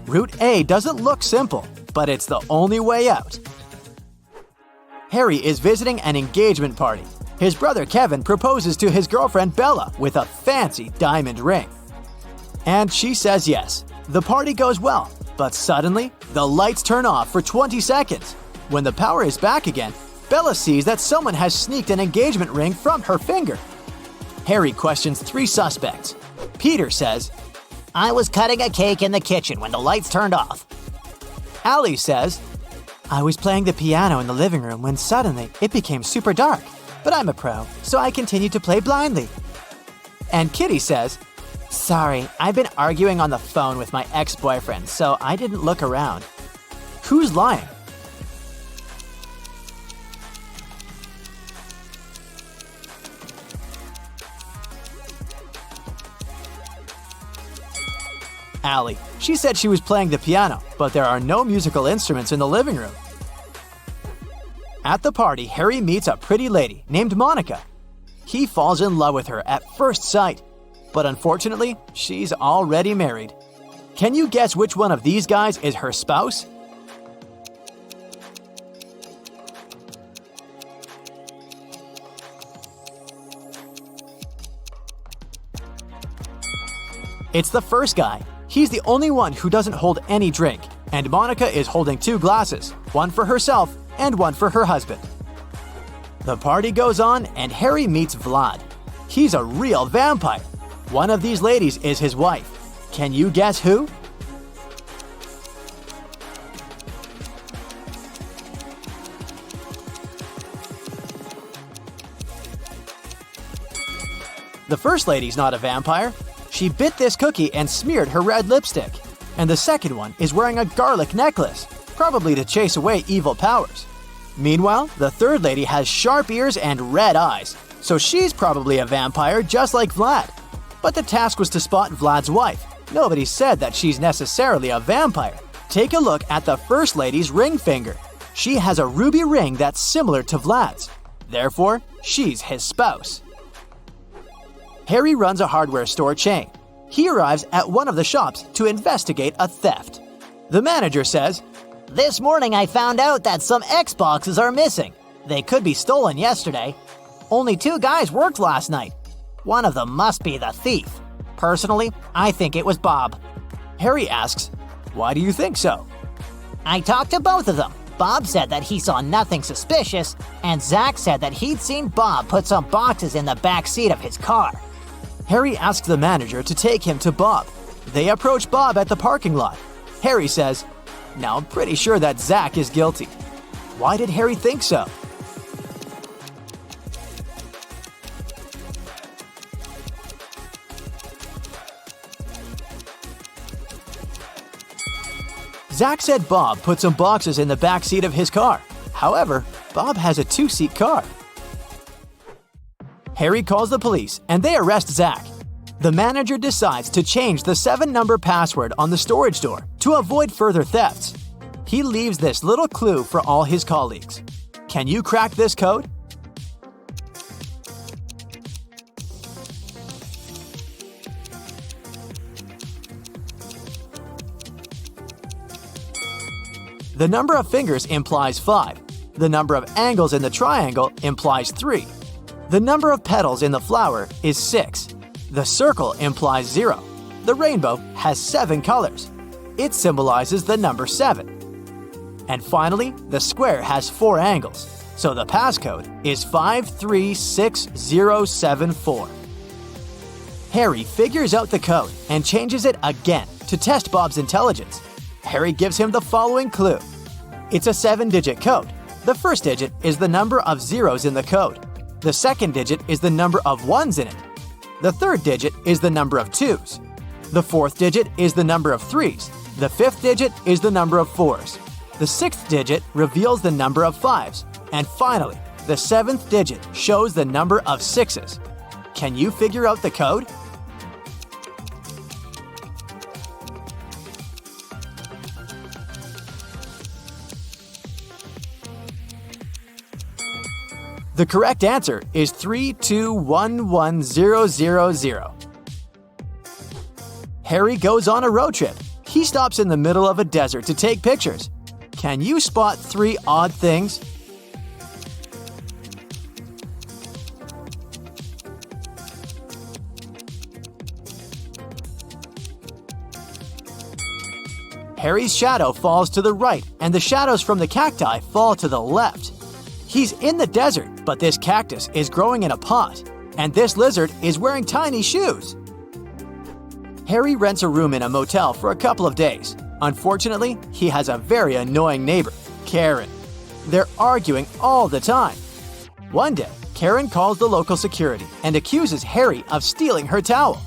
Route A doesn't look simple, but it's the only way out. Harry is visiting an engagement party. His brother Kevin proposes to his girlfriend Bella with a fancy diamond ring. And she says yes. The party goes well, but suddenly, the lights turn off for 20 seconds. When the power is back again, Bella sees that someone has sneaked an engagement ring from her finger. Harry questions 3 suspects. Peter says, I was cutting a cake in the kitchen when the lights turned off. Allie says, I was playing the piano in the living room when suddenly it became super dark. But I'm a pro, so I continued to play blindly. and Kitty says, Sorry, I've been arguing on the phone with my ex-boyfriend, so I didn't look around. who's lying? Allie. She said she was playing the piano, but there are no musical instruments in the living room. At the party, Harry meets a pretty lady named Monica. He falls in love with her at first sight, but unfortunately, she's already married. Can you guess which one of these guys is her spouse? It's the first guy. He's the only one who doesn't hold any drink, and Monica is holding 2 glasses, one for herself and one for her husband. The party goes on, and Harry meets Vlad. He's a real vampire. One of these ladies is his wife. Can you guess who? The first lady's not a vampire. She bit this cookie and smeared her red lipstick. And the second one is wearing a garlic necklace, probably to chase away evil powers. Meanwhile, the third lady has sharp ears and red eyes, so she's probably a vampire just like Vlad. But the task was to spot Vlad's wife. Nobody said that she's necessarily a vampire. Take a look at the first lady's ring finger. She has a ruby ring that's similar to Vlad's. Therefore, she's his spouse. Harry runs a hardware store chain. He arrives at one of the shops to investigate a theft. The manager says, This morning I found out that some Xboxes are missing. They could be stolen yesterday. Only 2 guys worked last night. One of them must be the thief. Personally, I think it was Bob. Harry asks, why do you think so? I talked to both of them. Bob said that he saw nothing suspicious, and Zach said that he'd seen Bob put some boxes in the back seat of his car. Harry asks the manager to take him to Bob. They approach Bob at the parking lot. Harry says, now I'm pretty sure that Zach is guilty. Why did Harry think so? Zach said Bob put some boxes in the back seat of his car. However, Bob has a 2-seat car. Harry calls the police and they arrest Zach. The manager decides to change the 7-number password on the storage door to avoid further thefts. He leaves this little clue for all his colleagues. Can you crack this code? The number of fingers implies 5. The number of angles in the triangle implies 3. The number of petals in the flower is 6. The circle implies 0. The rainbow has 7 colors. It symbolizes the number 7. And finally, the square has 4 angles. so the passcode is 536074. Harry figures out the code and changes it again to test Bob's intelligence. Harry gives him the following clue. It's a 7-digit code. The first digit is the number of zeros in the code. The second digit is the number of ones in it. The third digit is the number of twos. The fourth digit is the number of threes. The fifth digit is the number of fours. The sixth digit reveals the number of fives. And finally, the seventh digit shows the number of sixes. Can you figure out the code? The correct answer is 3211000. Harry goes on a road trip. He stops in the middle of a desert to take pictures. Can you spot 3 odd things? Harry's shadow falls to the right, and the shadows from the cacti fall to the left. He's in the desert, but this cactus is growing in a pot, and this lizard is wearing tiny shoes. Harry rents a room in a motel for a couple of days. Unfortunately, he has a very annoying neighbor, Karen. They're arguing all the time. One day, Karen calls the local security and accuses Harry of stealing her towel.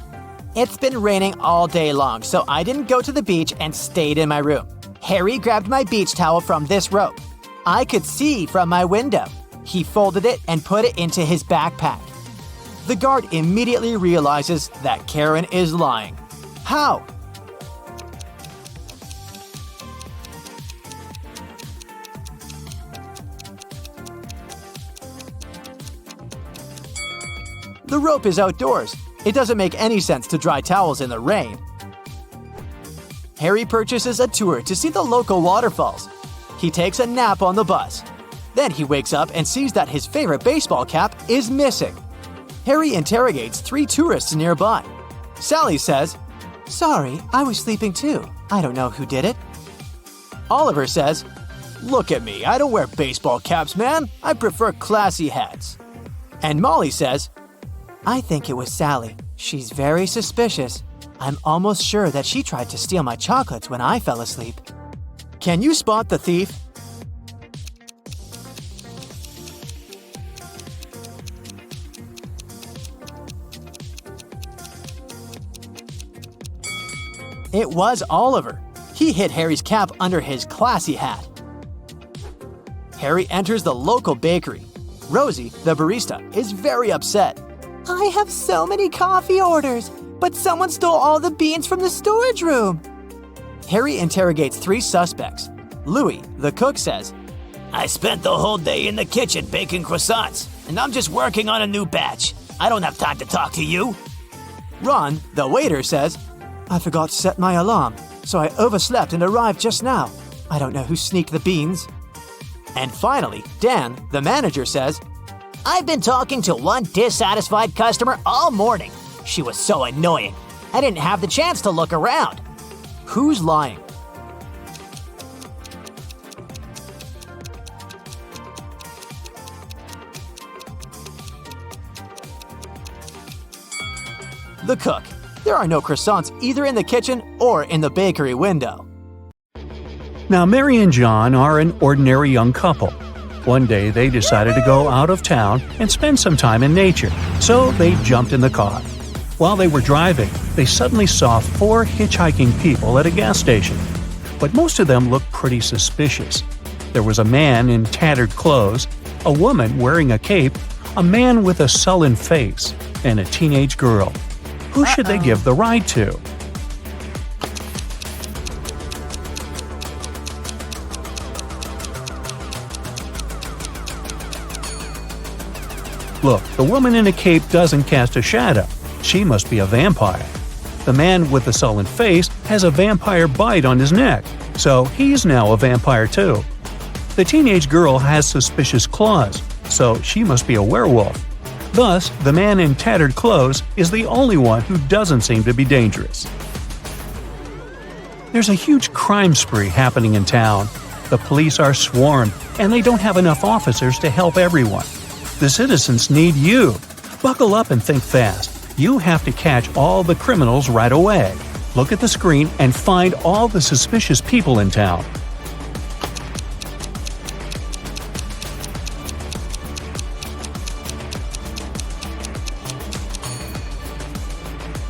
It's been raining all day long, so I didn't go to the beach and stayed in my room. Harry grabbed my beach towel from this rope. I could see from my window. He folded it and put it into his backpack. The guard immediately realizes that Karen is lying. How? The rope is outdoors. It doesn't make any sense to dry towels in the rain. Harry purchases a tour to see the local waterfalls. He takes a nap on the bus. Then he wakes up and sees that his favorite baseball cap is missing. Harry interrogates 3 tourists nearby. Sally says, "Sorry, I was sleeping too. I don't know who did it." Oliver says, "Look at me, I don't wear baseball caps, man. I prefer classy hats." And Molly says, "I think it was Sally. She's very suspicious. I'm almost sure that she tried to steal my chocolates when I fell asleep." Can you spot the thief? It was Oliver. He hid Harry's cap under his classy hat. Harry enters the local bakery. Rosie, the barista, is very upset. "I have so many coffee orders, but someone stole all the beans from the storage room." Harry interrogates 3 suspects. Louis, the cook, says, I spent the whole day in the kitchen baking croissants, and I'm just working on a new batch. I don't have time to talk to you. Ron, the waiter, says, "I forgot to set my alarm, so I overslept and arrived just now. I don't know who sneaked the beans." And finally, Dan, the manager, says, I've been talking to one dissatisfied customer all morning. She was so annoying. I didn't have the chance to look around. Who's lying? The cook. There are no croissants either in the kitchen or in the bakery window. Now, Mary and John are an ordinary young couple. One day they decided to go out of town and spend some time in nature, so they jumped in the car. While they were driving, they suddenly saw 4 hitchhiking people at a gas station. But most of them looked pretty suspicious. There was a man in tattered clothes, a woman wearing a cape, a man with a sullen face, and a teenage girl. Who should they give the ride to? Look, the woman in a cape doesn't cast a shadow. She must be a vampire. The man with the sullen face has a vampire bite on his neck, so he's now a vampire too. The teenage girl has suspicious claws, so she must be a werewolf. Thus, the man in tattered clothes is the only one who doesn't seem to be dangerous. There's a huge crime spree happening in town. the police are swarmed and they don't have enough officers to help everyone. The citizens need you. Buckle up and think fast. You have to catch all the criminals right away. Look at the screen and find all the suspicious people in town.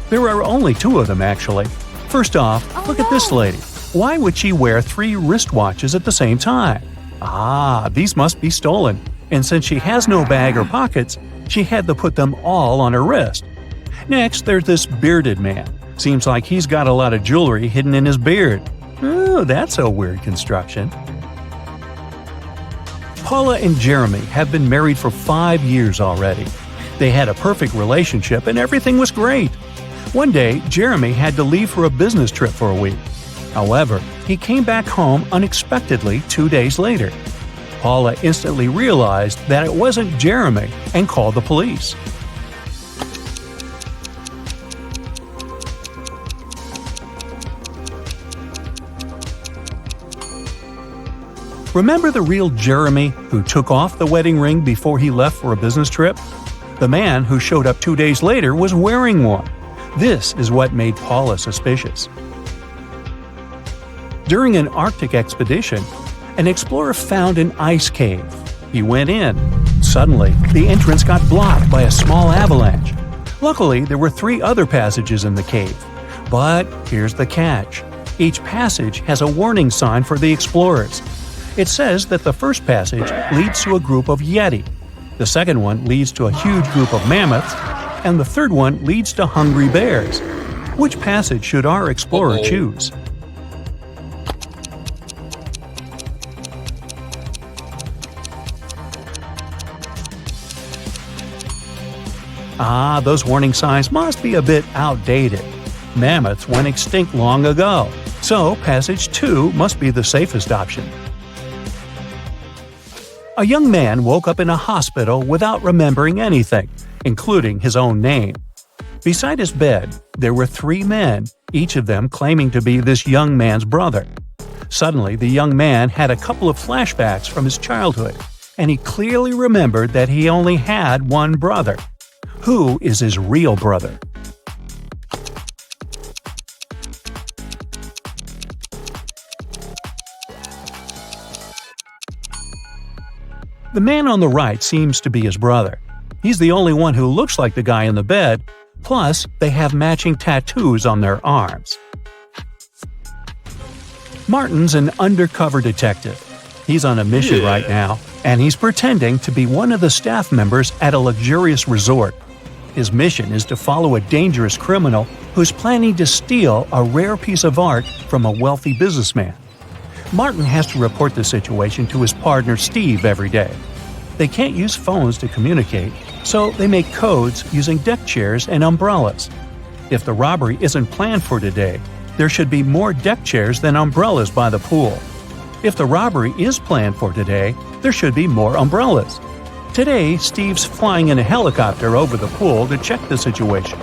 There are only 2 of them, actually. First off, look at this lady. Why would she wear 3 wristwatches at the same time? These must be stolen. And since she has no bag or pockets, she had to put them all on her wrist. Next, there's this bearded man. Seems like he's got a lot of jewelry hidden in his beard. Oh, that's a weird construction. Paula and Jeremy have been married for 5 years already. They had a perfect relationship and everything was great. One day, Jeremy had to leave for a business trip for a week. However, he came back home unexpectedly 2 days later. Paula instantly realized that it wasn't Jeremy and called the police. Remember the real Jeremy who took off the wedding ring before he left for a business trip? The man who showed up 2 days later was wearing one. This is what made Paula suspicious. During an Arctic expedition, an explorer found an ice cave. He went in. Suddenly, the entrance got blocked by a small avalanche. Luckily, there were 3 other passages in the cave. But here's the catch. Each passage has a warning sign for the explorers. It says that the first passage leads to a group of Yeti. The second one leads to a huge group of mammoths. And the third one leads to hungry bears. Which passage should our explorer choose? Those warning signs must be a bit outdated. Mammoths went extinct long ago, so passage 2 must be the safest option. A young man woke up in a hospital without remembering anything, including his own name. Beside his bed, there were 3 men, each of them claiming to be this young man's brother. Suddenly, the young man had a couple of flashbacks from his childhood, and he clearly remembered that he only had one brother. Who is his real brother? The man on the right seems to be his brother. He's the only one who looks like the guy in the bed, plus they have matching tattoos on their arms. Martin's an undercover detective. He's on a mission right now, and he's pretending to be one of the staff members at a luxurious resort. His mission is to follow a dangerous criminal who's planning to steal a rare piece of art from a wealthy businessman. Martin has to report the situation to his partner Steve every day. They can't use phones to communicate, so they make codes using deck chairs and umbrellas. If the robbery isn't planned for today, there should be more deck chairs than umbrellas by the pool. If the robbery is planned for today, there should be more umbrellas. Today, Steve's flying in a helicopter over the pool to check the situation.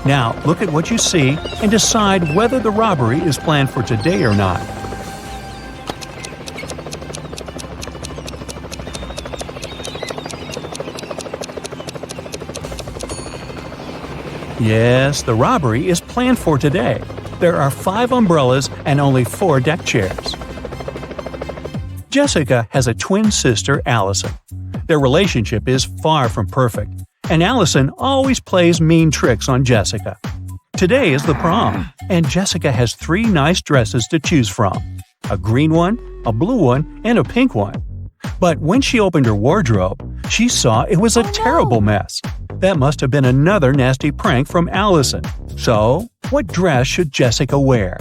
Now, look at what you see and decide whether the robbery is planned for today or not. Yes, the robbery is planned for today. There are 5 umbrellas and only 4 deck chairs. Jessica has a twin sister, Allison. Their relationship is far from perfect, and Allison always plays mean tricks on Jessica. Today is the prom, and Jessica has 3 nice dresses to choose from: a green one, a blue one, and a pink one. But when she opened her wardrobe, she saw it was a terrible mess. That must have been another nasty prank from Allison. So, what dress should Jessica wear?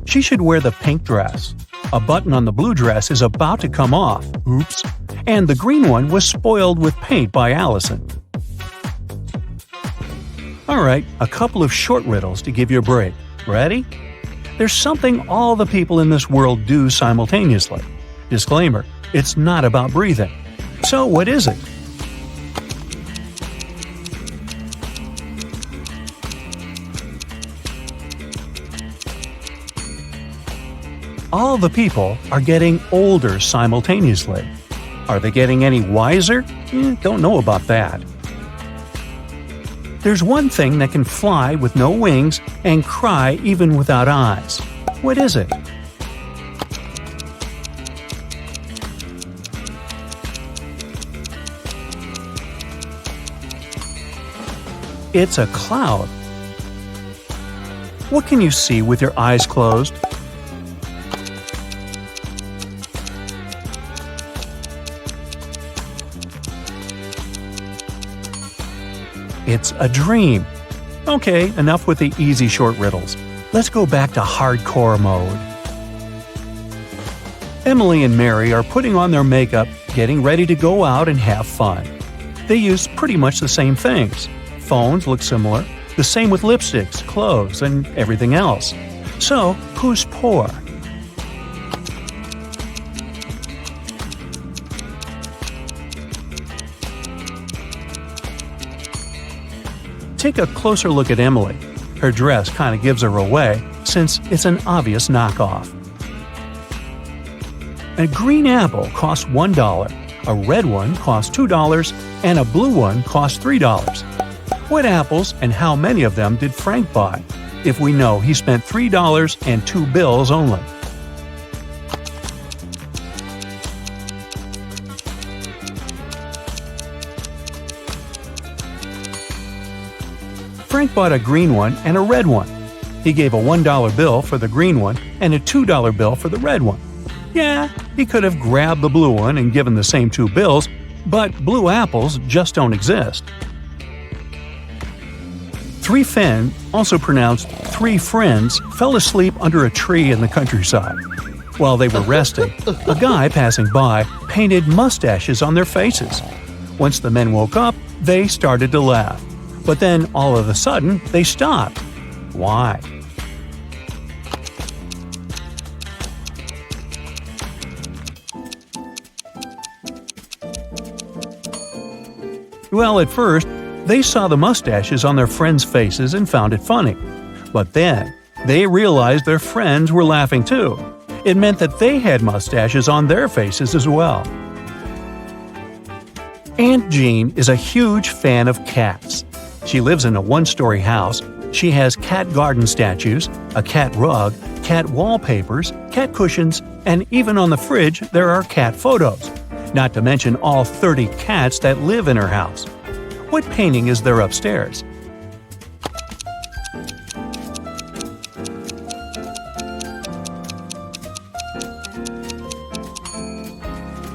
She should wear the pink dress. A button on the blue dress is about to come off. Oops. And the green one was spoiled with paint by Allison. Alright, a couple of short riddles to give you a break. Ready? There's something all the people in this world do simultaneously. Disclaimer, it's not about breathing. So what is it? All the people are getting older simultaneously. Are they getting any wiser? Don't know about that. There's one thing that can fly with no wings and cry even without eyes. What is it? It's a cloud. What can you see with your eyes closed? It's a dream. Okay, enough with the easy short riddles. Let's go back to hardcore mode. Emily and Mary are putting on their makeup, getting ready to go out and have fun. They use pretty much the same things. Phones look similar, the same with lipsticks, clothes, and everything else. So, who's poor? Take a closer look at Emily. Her dress kind of gives her away, since it's an obvious knockoff. A green apple costs $1, a red one costs $2, and a blue one costs $3. What apples and how many of them did Frank buy, if we know he spent $3 and 2 bills only? Frank bought a green one and a red one. He gave a $1 bill for the green one and a $2 bill for the red one. Yeah, he could have grabbed the blue one and given the same 2 bills, but blue apples just don't exist. 3 Finn, also pronounced 3 friends, fell asleep under a tree in the countryside. While they were resting, a guy passing by painted mustaches on their faces. Once the men woke up, they started to laugh. But then, all of a sudden, they stopped. Why? Well, at first, they saw the mustaches on their friends' faces and found it funny. But then, they realized their friends were laughing too. It meant that they had mustaches on their faces as well. Aunt Jean is a huge fan of cats. She lives in a 1-story house. She has cat garden statues, a cat rug, cat wallpapers, cat cushions, and even on the fridge there are cat photos. Not to mention all 30 cats that live in her house. What painting is there upstairs?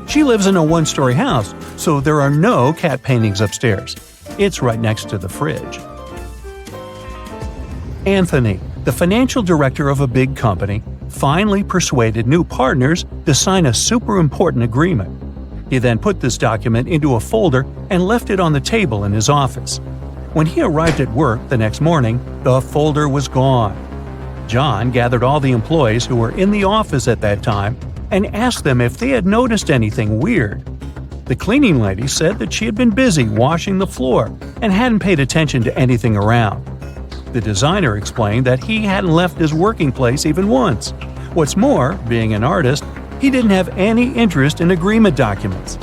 She lives in a 1-story house, so there are no cat paintings upstairs. It's right next to the fridge. Anthony, the financial director of a big company, finally persuaded new partners to sign a super important agreement. He then put this document into a folder and left it on the table in his office. When he arrived at work the next morning, the folder was gone. John gathered all the employees who were in the office at that time and asked them if they had noticed anything weird. The cleaning lady said that she had been busy washing the floor and hadn't paid attention to anything around. The designer explained that he hadn't left his working place even once. What's more, being an artist, he didn't have any interest in agreement documents.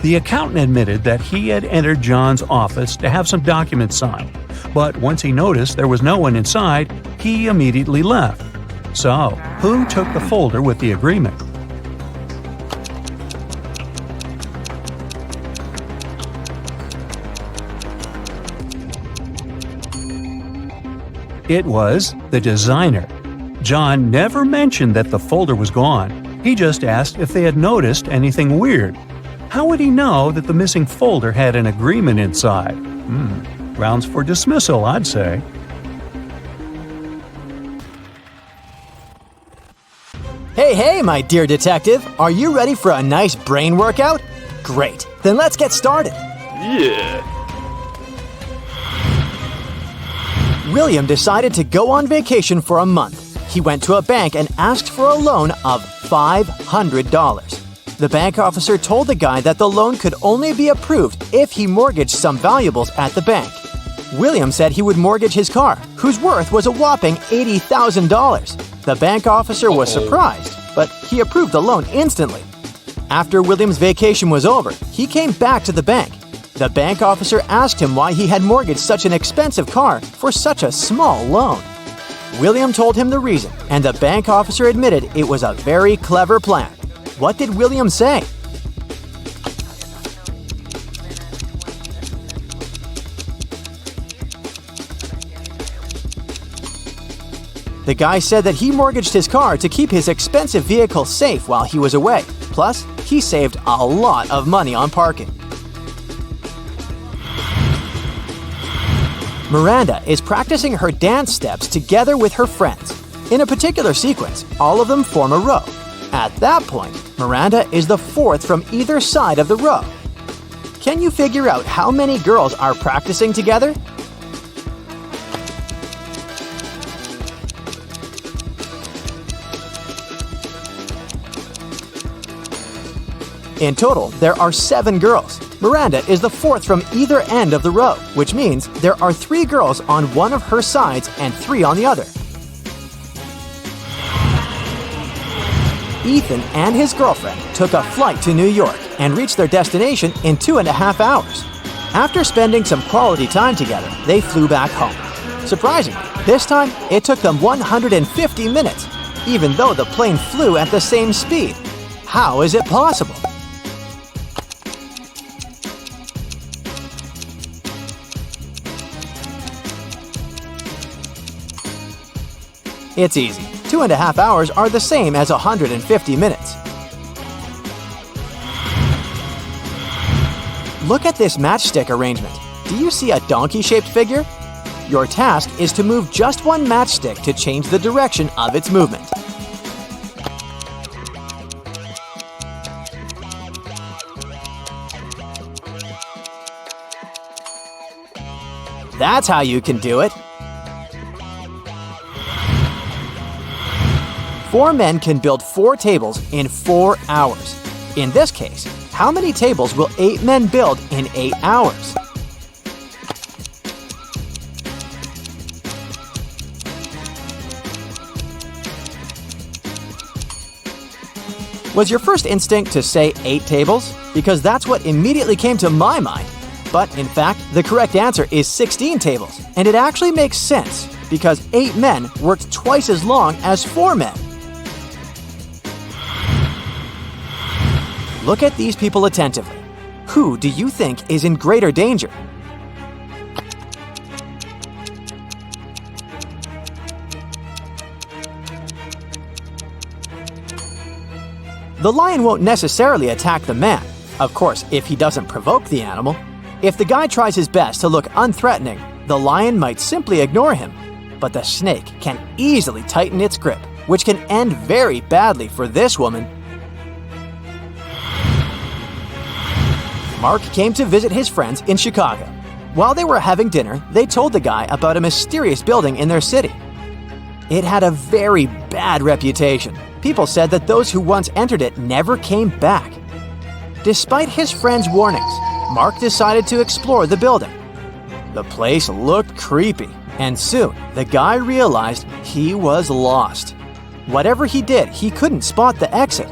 The accountant admitted that he had entered John's office to have some documents signed, but once he noticed there was no one inside, he immediately left. So, who took the folder with the agreement? It was the designer. John never mentioned that the folder was gone. He just asked if they had noticed anything weird. How would he know that the missing folder had an agreement inside? Grounds for dismissal, I'd say. Hey, my dear detective, are you ready for a nice brain workout? Great, then let's get started. Yeah. William decided to go on vacation for a month. He went to a bank and asked for a loan of $500. The bank officer told the guy that the loan could only be approved if he mortgaged some valuables at the bank. William said he would mortgage his car, whose worth was a whopping $80,000. The bank officer was surprised. but he approved the loan instantly. After William's vacation was over, he came back to the bank. The bank officer asked him why he had mortgaged such an expensive car for such a small loan. William told him the reason, and the bank officer admitted it was a very clever plan. What did William say? The guy said that he mortgaged his car to keep his expensive vehicle safe while he was away. Plus, he saved a lot of money on parking. Miranda is practicing her dance steps together with her friends. In a particular sequence, all of them form a row. At that point, Miranda is the fourth from either side of the row. Can you figure out how many girls are practicing together? In total, there are 7 girls. Miranda is the fourth from either end of the row, which means there are 3 girls on one of her sides and 3 on the other. Ethan and his girlfriend took a flight to New York and reached their destination in 2.5 hours. After spending some quality time together, they flew back home. Surprisingly, this time it took them 150 minutes, even though the plane flew at the same speed. How is it possible? It's easy. 2.5 hours are the same as 150 minutes. Look at this matchstick arrangement. Do you see a donkey-shaped figure? Your task is to move just one matchstick to change the direction of its movement. That's how you can do it. 4 men can build 4 tables in 4 hours. In this case, how many tables will 8 men build in 8 hours? Was your first instinct to say 8 tables? Because that's what immediately came to my mind. But in fact, the correct answer is 16 tables, and it actually makes sense because 8 men worked twice as long as 4 men. Look at these people attentively. Who do you think is in greater danger? The lion won't necessarily attack the man, of course, if he doesn't provoke the animal. If the guy tries his best to look unthreatening, the lion might simply ignore him. But the snake can easily tighten its grip, which can end very badly for this woman. Mark came to visit his friends in Chicago. While they were having dinner, they told the guy about a mysterious building in their city. It had a very bad reputation. People said that those who once entered it never came back. Despite his friends' warnings, Mark decided to explore the building. The place looked creepy, and soon the guy realized he was lost. Whatever he did, he couldn't spot the exit.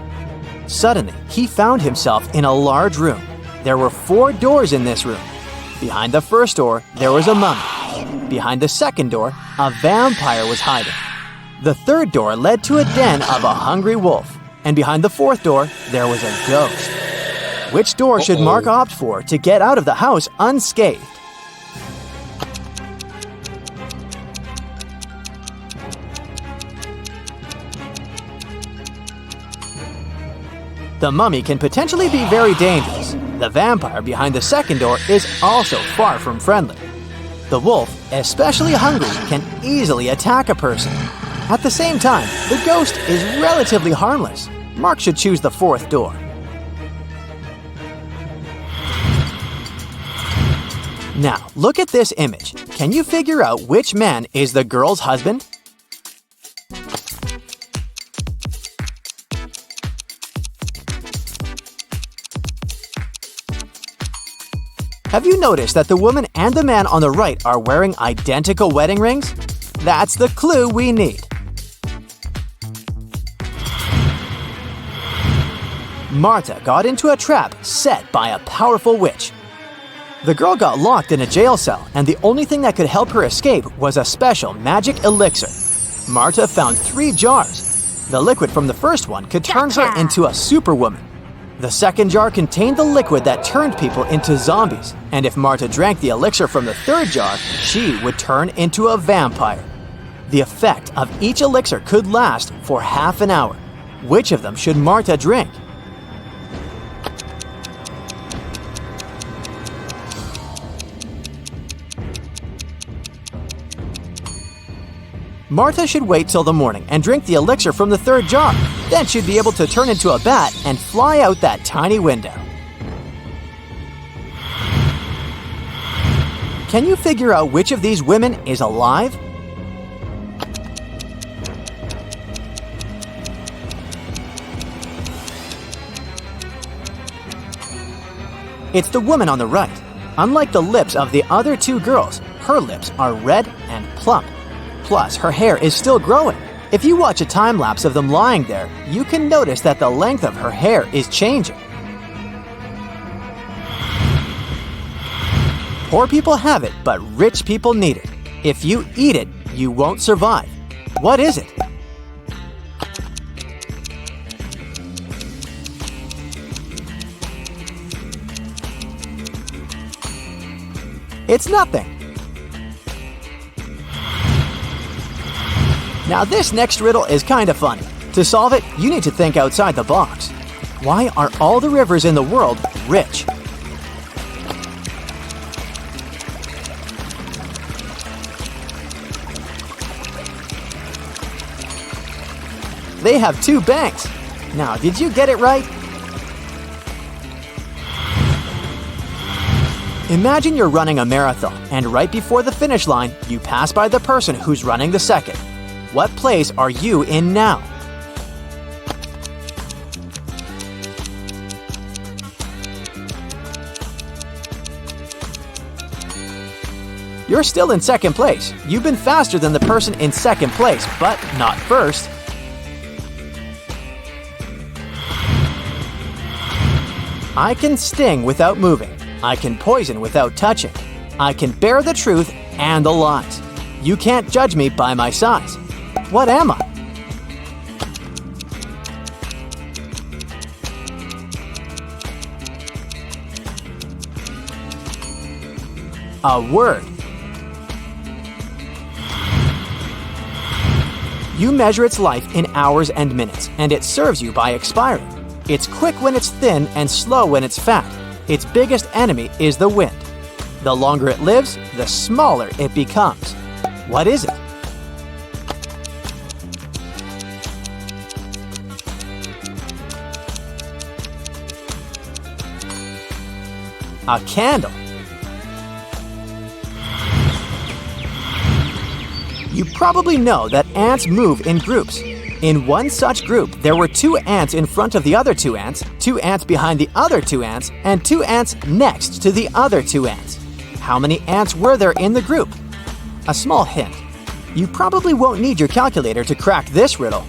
Suddenly, he found himself in a large room. There were 4 doors in this room. Behind the first door, there was a mummy. Behind the second door, a vampire was hiding. The third door led to a den of a hungry wolf. And behind the fourth door, there was a ghost. Which door should Mark opt for to get out of the house unscathed? The mummy can potentially be very dangerous. The vampire behind the second door is also far from friendly. The wolf, especially hungry, can easily attack a person. At the same time, the ghost is relatively harmless. Mark should choose the fourth door. Now, look at this image. Can you figure out which man is the girl's husband? Have you noticed that the woman and the man on the right are wearing identical wedding rings? That's the clue we need. Martha got into a trap set by a powerful witch. The girl got locked in a jail cell, and the only thing that could help her escape was a special magic elixir. Martha found 3 jars. The liquid from the first one could turn her into a superwoman. The second jar contained the liquid that turned people into zombies, and if Martha drank the elixir from the third jar, she would turn into a vampire. The effect of each elixir could last for half an hour. Which of them should Martha drink? Martha should wait till the morning and drink the elixir from the third jar. Then she'd be able to turn into a bat and fly out that tiny window. Can you figure out which of these women is alive? It's the woman on the right. Unlike the lips of the other 2 girls, her lips are red and plump. Plus, her hair is still growing. If you watch a time-lapse of them lying there, you can notice that the length of her hair is changing. Poor people have it, but rich people need it. If you eat it, you won't survive. What is it? It's nothing. Now this next riddle is kind of funny. To solve it, you need to think outside the box. Why are all the rivers in the world rich? They have 2 banks. Now, did you get it right? Imagine you're running a marathon, and right before the finish line, you pass by the person who's running the second. What place are you in now? You're still in second place. You've been faster than the person in second place, but not first. I can sting without moving. I can poison without touching. I can bear the truth and the lies. You can't judge me by my size. What am I? A word. You measure its life in hours and minutes, and it serves you by expiring. It's quick when it's thin and slow when it's fat. Its biggest enemy is the wind. The longer it lives, the smaller it becomes. What is it? A candle. You probably know that ants move in groups. In one such group, there were 2 ants in front of the other 2 ants, 2 ants behind the other 2 ants, and 2 ants next to the other 2 ants. How many ants were there in the group? A small hint. You probably won't need your calculator to crack this riddle.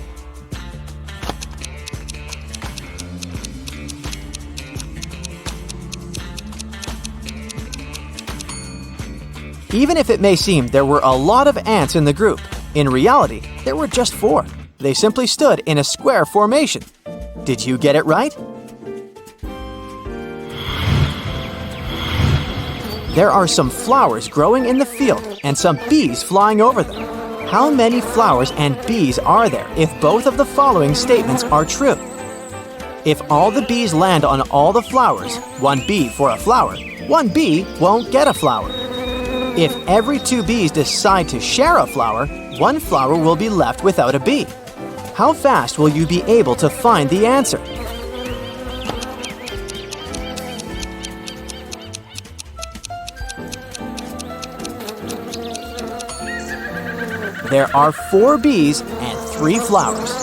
Even if it may seem there were a lot of ants in the group, in reality, there were just 4. They simply stood in a square formation. Did you get it right? There are some flowers growing in the field and some bees flying over them. How many flowers and bees are there if both of the following statements are true? If all the bees land on all the flowers, 1 bee for a flower, 1 bee won't get a flower. If every 2 bees decide to share a flower, 1 flower will be left without a bee. How fast will you be able to find the answer? There are 4 bees and 3 flowers.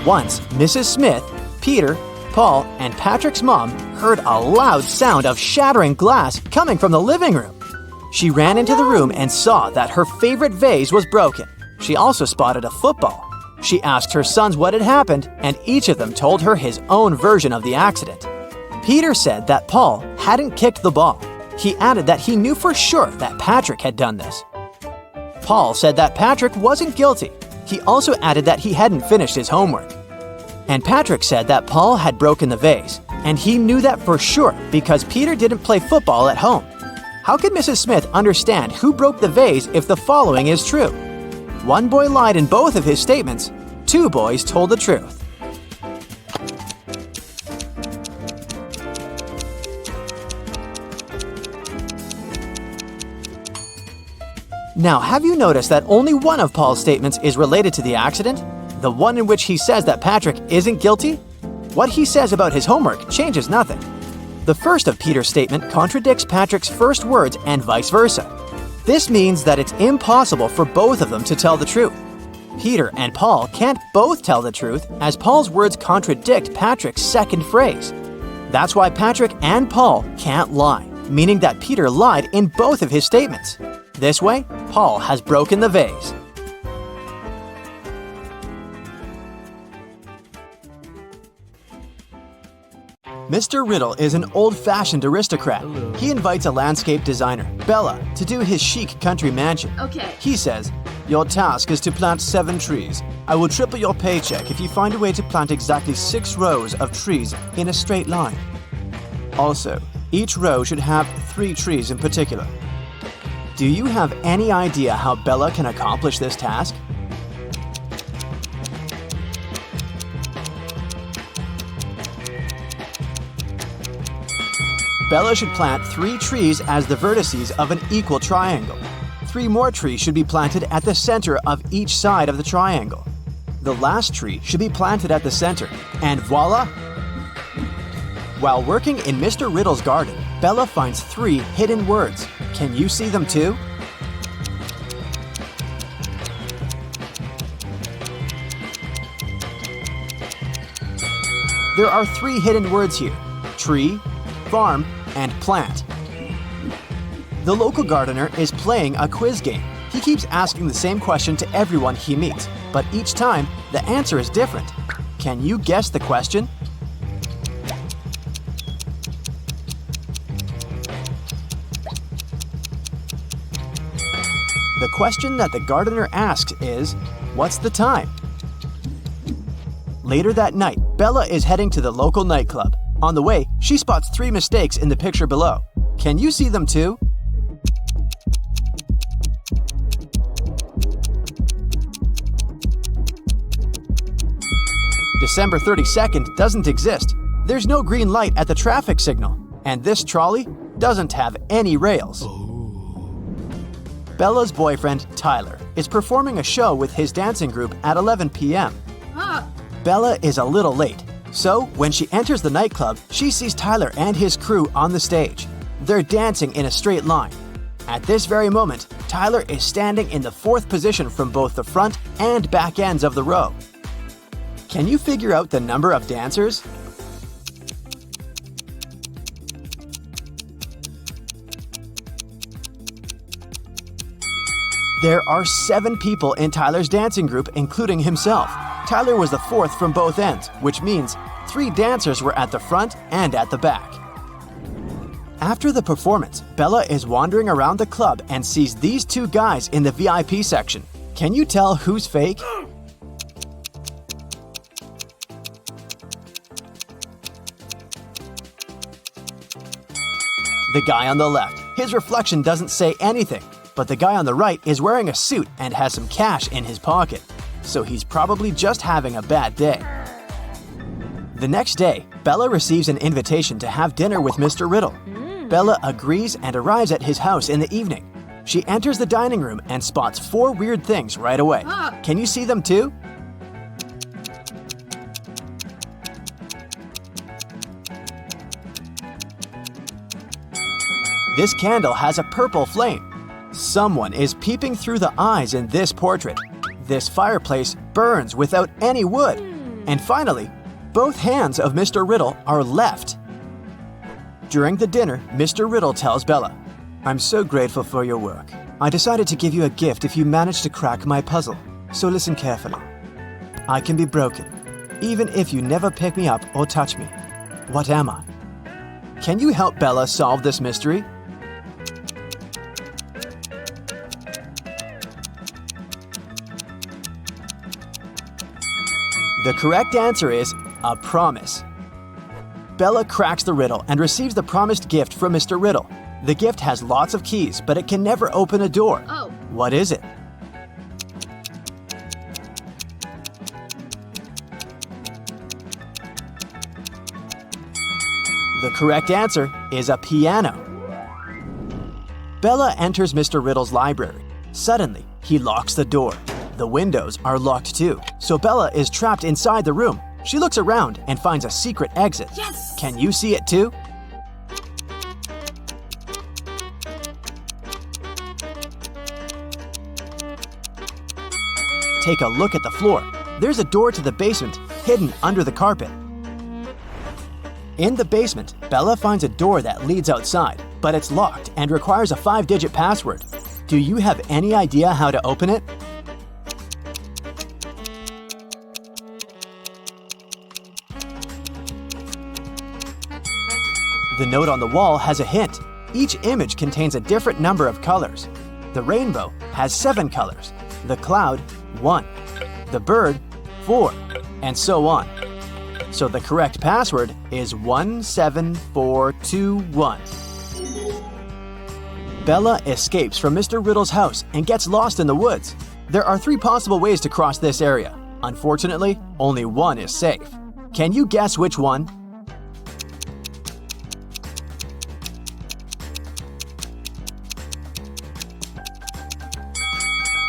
Once, Mrs. Smith, Peter, Paul, and Patrick's mom heard a loud sound of shattering glass coming from the living room. She ran into the room and saw that her favorite vase was broken. She also spotted a football. She asked her sons what had happened, and each of them told her his own version of the accident. Peter said that Paul hadn't kicked the ball. He added that he knew for sure that Patrick had done this. Paul said that Patrick wasn't guilty. He also added that he hadn't finished his homework. And Patrick said that Paul had broken the vase, and he knew that for sure because Peter didn't play football at home. How could Mrs. Smith understand who broke the vase if the following is true? One boy lied in both of his statements. 2 boys told the truth. Now, have you noticed that only one of Paul's statements is related to the accident? The one in which he says that Patrick isn't guilty? What he says about his homework changes nothing. The first of Peter's statement contradicts Patrick's first words and vice versa. This means that it's impossible for both of them to tell the truth. Peter and Paul can't both tell the truth as Paul's words contradict Patrick's second phrase. That's why Patrick and Paul can't lie, meaning that Peter lied in both of his statements. This way, Paul has broken the vase. Mr. Riddle is an old-fashioned aristocrat. He invites a landscape designer, Bella, to do his chic country mansion. Okay. He says, "Your task is to plant 7 trees. I will triple your paycheck if you find a way to plant exactly 6 rows of trees in a straight line. Also, each row should have 3 trees in particular." Do you have any idea how Bella can accomplish this task? Bella should plant 3 trees as the vertices of an equal triangle. 3 more trees should be planted at the center of each side of the triangle. The last tree should be planted at the center, and voila! While working in Mr. Riddle's garden, Bella finds 3 hidden words. Can you see them too? There are 3 hidden words here: tree, farm, and plant. The local gardener is playing a quiz game. He keeps asking the same question to everyone he meets, but each time the answer is different. Can you guess the question? The question that the gardener asks is, what's the time? Later that night, Bella is heading to the local nightclub. On the way, she spots 3 mistakes in the picture below. Can you see them too? December 32nd doesn't exist. There's no green light at the traffic signal. And this trolley doesn't have any rails. Bella's boyfriend, Tyler, is performing a show with his dancing group at 11 p.m. Bella is a little late. So, when she enters the nightclub, she sees Tyler and his crew on the stage. They're dancing in a straight line. At this very moment, Tyler is standing in the 4th position from both the front and back ends of the row. Can you figure out the number of dancers? There are 7 people in Tyler's dancing group, including himself. Tyler was the 4th from both ends, which means 3 dancers were at the front and at the back. After the performance, Bella is wandering around the club and sees these 2 guys in the VIP section. Can you tell who's fake? The guy on the left. His reflection doesn't say anything, but the guy on the right is wearing a suit and has some cash in his pocket. So he's probably just having a bad day. The next day, Bella receives an invitation to have dinner with Mr. Riddle. Bella agrees and arrives at his house in the evening. She enters the dining room and spots 4 weird things right away. Can you see them too? This candle has a purple flame. Someone is peeping through the eyes in this portrait. This fireplace burns without any wood. And finally, both hands of Mr. Riddle are left. During the dinner, Mr. Riddle tells Bella, "I'm so grateful for your work. I decided to give you a gift if you manage to crack my puzzle. So listen carefully. I can be broken, even if you never pick me up or touch me. What am I? Can you help Bella solve this mystery? The correct answer is a promise. Bella cracks the riddle and receives the promised gift from Mr. Riddle. The gift has lots of keys, but it can never open a door. Oh. What is it? The correct answer is a piano. Bella enters Mr. Riddle's library. Suddenly, he locks the door. The windows are locked too, so Bella is trapped inside the room. She looks around and finds a secret exit. Yes! Can you see it too? Take a look at the floor. There's a door to the basement hidden under the carpet. In the basement, Bella finds a door that leads outside, but it's locked and requires a 5-digit password. Do you have any idea how to open it? The note on the wall has a hint. Each image contains a different number of colors. The rainbow has 7 colors, the cloud 1, the bird 4, and so on. So the correct password is 17421. Bella escapes from Mr. Riddle's house and gets lost in the woods. There are 3 possible ways to cross this area. Unfortunately, only one is safe. Can you guess which one?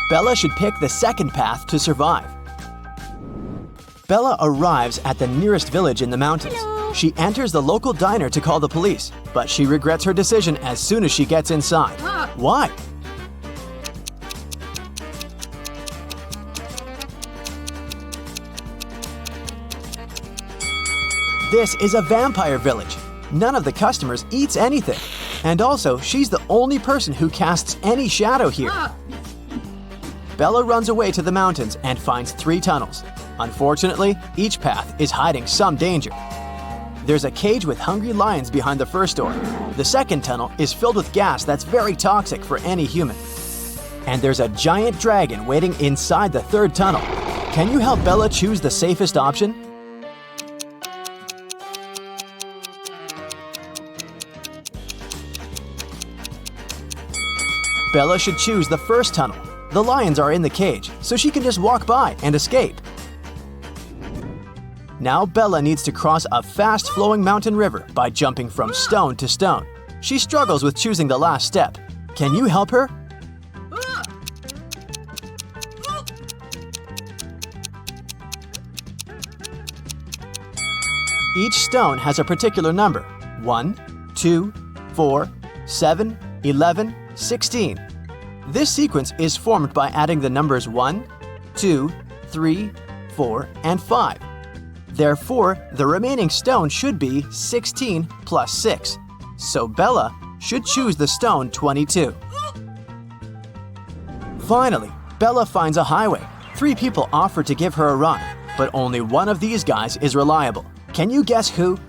Bella should pick the second path to survive. Bella arrives at the nearest village in the mountains. She enters the local diner to call the police, but she regrets her decision as soon as she gets inside. Why? This is a vampire village. None of the customers eats anything. And also, she's the only person who casts any shadow here. Bella runs away to the mountains and finds 3 tunnels. Unfortunately, each path is hiding some danger. There's a cage with hungry lions behind the first door. The second tunnel is filled with gas that's very toxic for any human. And there's a giant dragon waiting inside the third tunnel. Can you help Bella choose the safest option? Bella should choose the first tunnel. The lions are in the cage, so she can just walk by and escape. Now Bella needs to cross a fast-flowing mountain river by jumping from stone to stone. She struggles with choosing the last step. Can you help her? Each stone has a particular number: 1, 2, 4, 7, 11, 16. This sequence is formed by adding the numbers 1, 2, 3, 4, and 5. Therefore, the remaining stone should be 16 plus 6. So Bella should choose the stone 22. Finally, Bella finds a highway. 3 people offer to give her a ride, but only one of these guys is reliable. Can you guess who?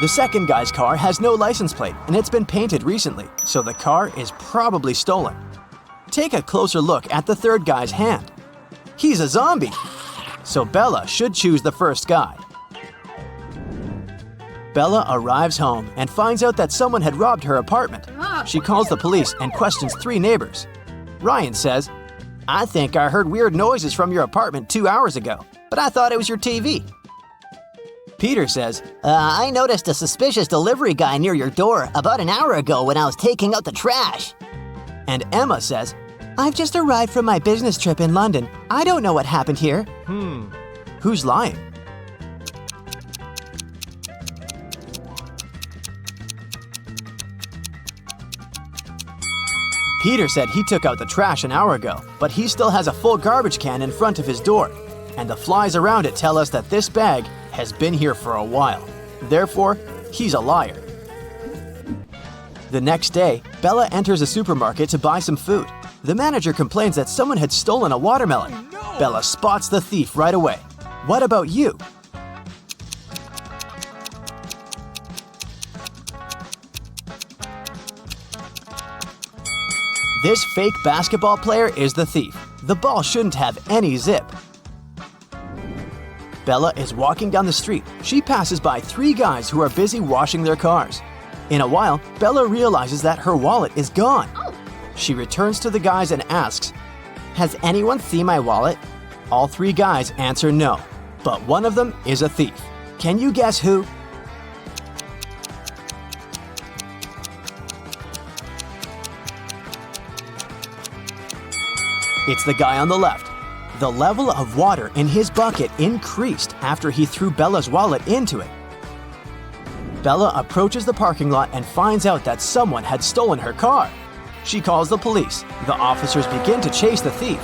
The second guy's car has no license plate and it's been painted recently, so the car is probably stolen. Take a closer look at the third guy's hand. He's a zombie! So Bella should choose the first guy. Bella arrives home and finds out that someone had robbed her apartment. She calls the police and questions 3 neighbors. Ryan says, "I think I heard weird noises from your apartment 2 hours ago, but I thought it was your TV." Peter says, I noticed a suspicious delivery guy near your door about an hour ago when I was taking out the trash. And Emma says, "I've just arrived from my business trip in London. I don't know what happened here." Who's lying? Peter said he took out the trash an hour ago, but he still has a full garbage can in front of his door. And the flies around it tell us that this bag has been here for a while. Therefore, he's a liar. The next day, Bella enters a supermarket to buy some food. The manager complains that someone had stolen a watermelon. Bella spots the thief right away. What about you? This fake basketball player is the thief. The ball shouldn't have any zip. Bella is walking down the street. She passes by 3 guys who are busy washing their cars. In a while, Bella realizes that her wallet is gone. She returns to the guys and asks, "Has anyone seen my wallet?" All 3 guys answer no, but one of them is a thief. Can you guess who? It's the guy on the left. The level of water in his bucket increased after he threw Bella's wallet into it. Bella approaches the parking lot and finds out that someone had stolen her car. She calls the police. The officers begin to chase the thief.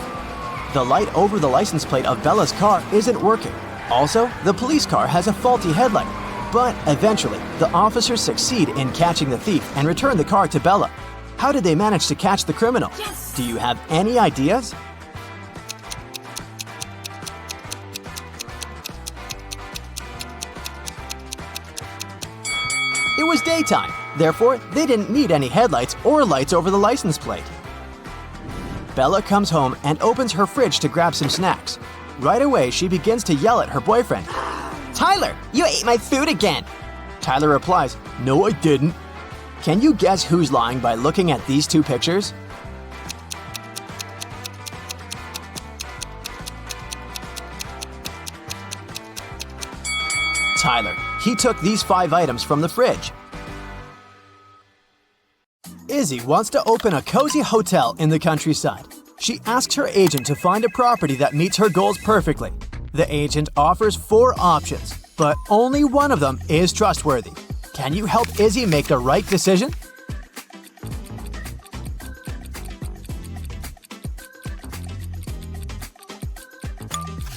The light over the license plate of Bella's car isn't working. Also, the police car has a faulty headlight. But eventually, the officers succeed in catching the thief and return the car to Bella. How did they manage to catch the criminal? Do you have any ideas? It was daytime, therefore they didn't need any headlights or lights over the license plate. Bella comes home and opens her fridge to grab some snacks. Right away, she begins to yell at her boyfriend. "Tyler, you ate my food again!" Tyler replies, "No, I didn't." Can you guess who's lying by looking at these 2 pictures? Tyler. He took these 5 items from the fridge. Izzy wants to open a cozy hotel in the countryside. She asks her agent to find a property that meets her goals perfectly. The agent offers 4 options, but only one of them is trustworthy. Can you help Izzy make the right decision?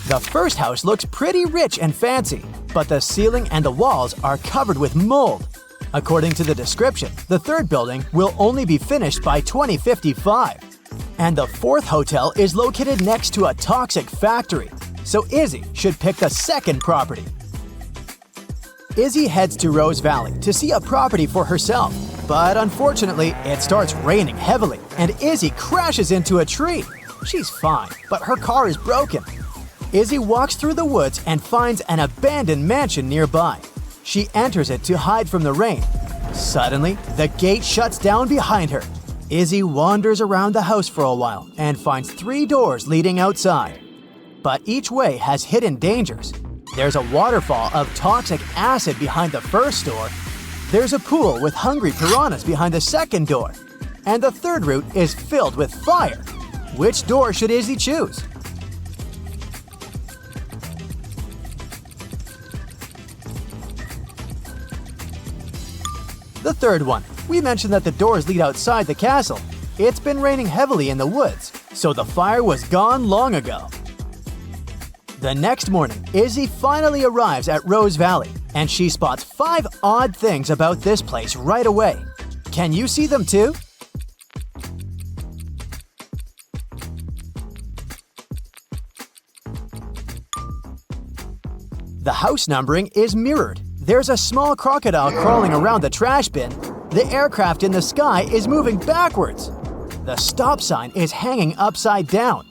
The first house looks pretty rich and fancy, but the ceiling and the walls are covered with mold. According to the description, the 3rd building will only be finished by 2055. And the 4th hotel is located next to a toxic factory, so Izzy should pick the 2nd property. Izzy heads to Rose Valley to see a property for herself, but unfortunately, it starts raining heavily and Izzy crashes into a tree. She's fine, but her car is broken. Izzy walks through the woods and finds an abandoned mansion nearby. She enters it to hide from the rain. Suddenly, the gate shuts down behind her. Izzy wanders around the house for a while and finds 3 doors leading outside. But each way has hidden dangers. There's a waterfall of toxic acid behind the first door. There's a pool with hungry piranhas behind the 2nd door. And the 3rd route is filled with fire. Which door should Izzy choose? The 3rd one. We mentioned that the doors lead outside the castle. It's been raining heavily in the woods, so the fire was gone long ago. The next morning, Izzy finally arrives at Rose Valley, and she spots 5 odd things about this place right away. Can you see them too? The house numbering is mirrored. There's a small crocodile crawling around the trash bin. The aircraft in the sky is moving backwards. The stop sign is hanging upside down.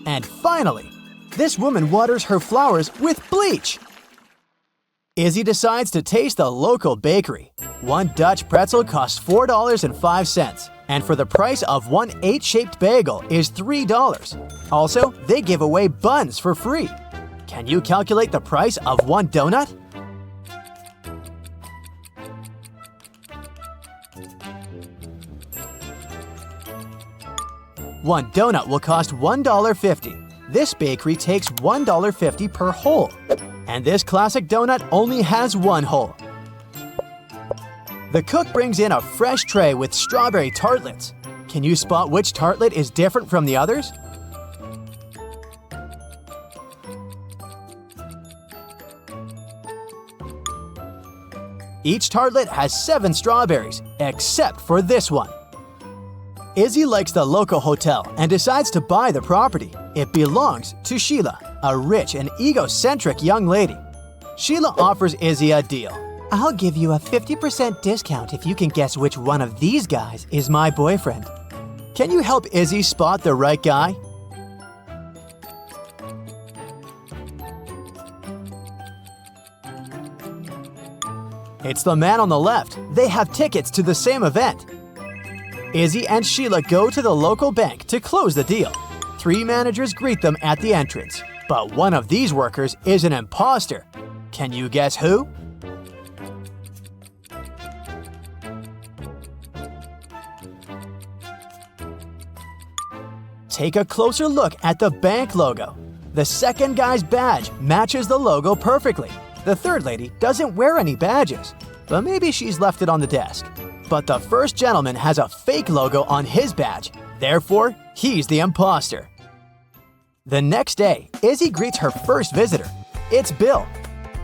And finally, this woman waters her flowers with bleach. Izzy decides to taste the local bakery. One Dutch pretzel costs $4.05, and for the price of one 8-shaped bagel is $3. Also, they give away buns for free. Can you calculate the price of one donut? One donut will cost $1.50. This bakery takes $1.50 per hole. And this classic donut only has 1 hole. The cook brings in a fresh tray with strawberry tartlets. Can you spot which tartlet is different from the others? Each tartlet has 7 strawberries, except for this one. Izzy likes the local hotel and decides to buy the property. It belongs to Sheila, a rich and egocentric young lady. Sheila offers Izzy a deal. I'll give you a 50% discount if you can guess which one of these guys is my boyfriend. Can you help Izzy spot the right guy? It's the man on the left. They have tickets to the same event. Izzy and Sheila go to the local bank to close the deal. 3 managers greet them at the entrance, but one of these workers is an imposter. Can you guess who? Take a closer look at the bank logo. The second guy's badge matches the logo perfectly. The third lady doesn't wear any badges, but maybe she's left it on the desk. But the first gentleman has a fake logo on his badge. Therefore, he's the imposter. The next day, Izzy greets her first visitor. It's Bill.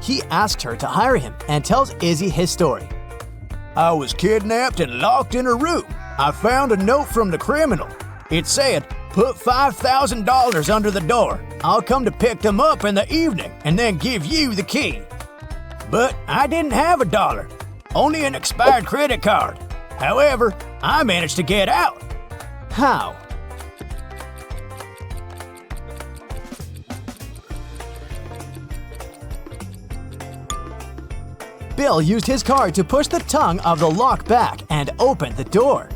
He asks her to hire him and tells Izzy his story. I was kidnapped and locked in a room. I found a note from the criminal. It said, "Put $5,000 under the door. I'll come to pick them up in the evening and then give you the key." But I didn't have $1, only an expired credit card. However, I managed to get out. How? Bill used his card to push the tongue of the lock back and opened the door.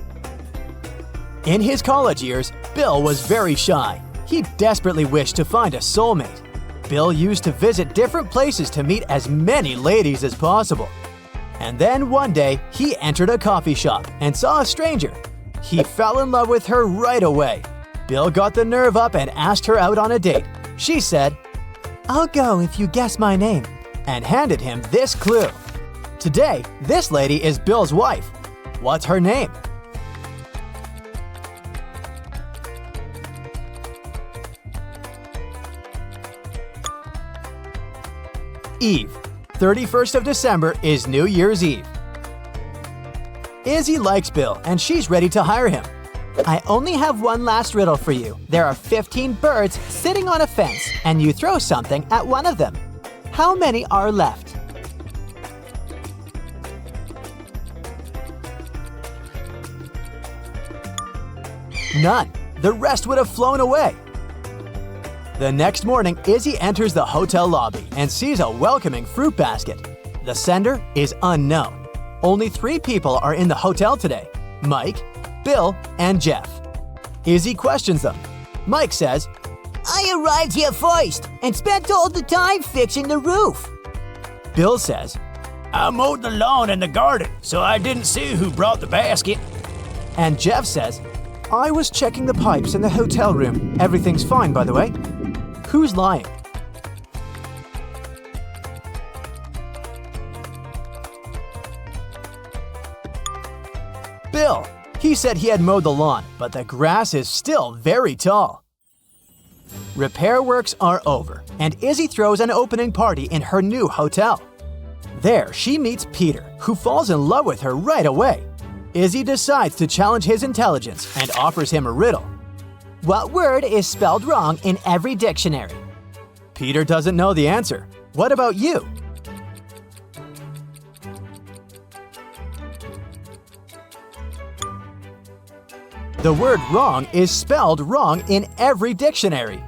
In his college years, Bill was very shy. He desperately wished to find a soulmate. Bill used to visit different places to meet as many ladies as possible. And then one day, he entered a coffee shop and saw a stranger. He fell in love with her right away. Bill got the nerve up and asked her out on a date. She said, "I'll go if you guess my name," and handed him this clue. Today, this lady is Bill's wife. What's her name? Eve. 31st of December is New Year's Eve. Izzy likes Bill and she's ready to hire him. I only have one last riddle for you. There are 15 birds sitting on a fence, and you throw something at one of them. How many are left? None. The rest would have flown away. The next morning, Izzy enters the hotel lobby and sees a welcoming fruit basket. The sender is unknown. Only 3 people are in the hotel today: Mike, Bill, and Jeff. Izzy questions them. Mike says, I arrived here first and spent all the time fixing the roof. Bill says, I mowed the lawn and the garden, so I didn't see who brought the basket. and Jeff says, I was checking the pipes in the hotel room. Everything's fine, by the way. Who's lying? Bill. He said he had mowed the lawn, but the grass is still very tall. Repair works are over, and Izzy throws an opening party in her new hotel. There, she meets Peter, who falls in love with her right away. Izzy decides to challenge his intelligence and offers him a riddle. What word is spelled wrong in every dictionary? Peter doesn't know the answer. What about you? The word wrong is spelled wrong in every dictionary.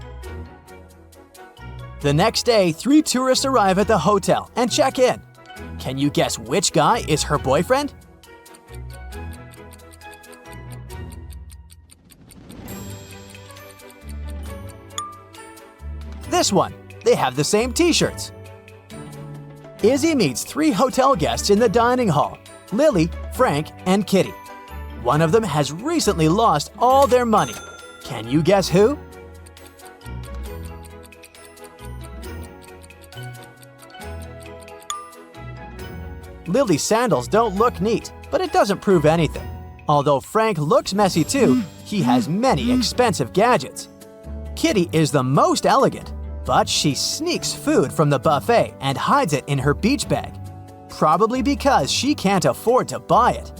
The next day, 3 tourists arrive at the hotel and check in. Can you guess which guy is her boyfriend? This one. They have the same t-shirts. Izzy meets 3 hotel guests in the dining hall: Lily, Frank, and Kitty. One of them has recently lost all their money. Can you guess who? Lily's sandals don't look neat, but it doesn't prove anything. Although Frank looks messy too, he has many expensive gadgets. Kitty is the most elegant, but she sneaks food from the buffet and hides it in her beach bag. probably because she can't afford to buy it.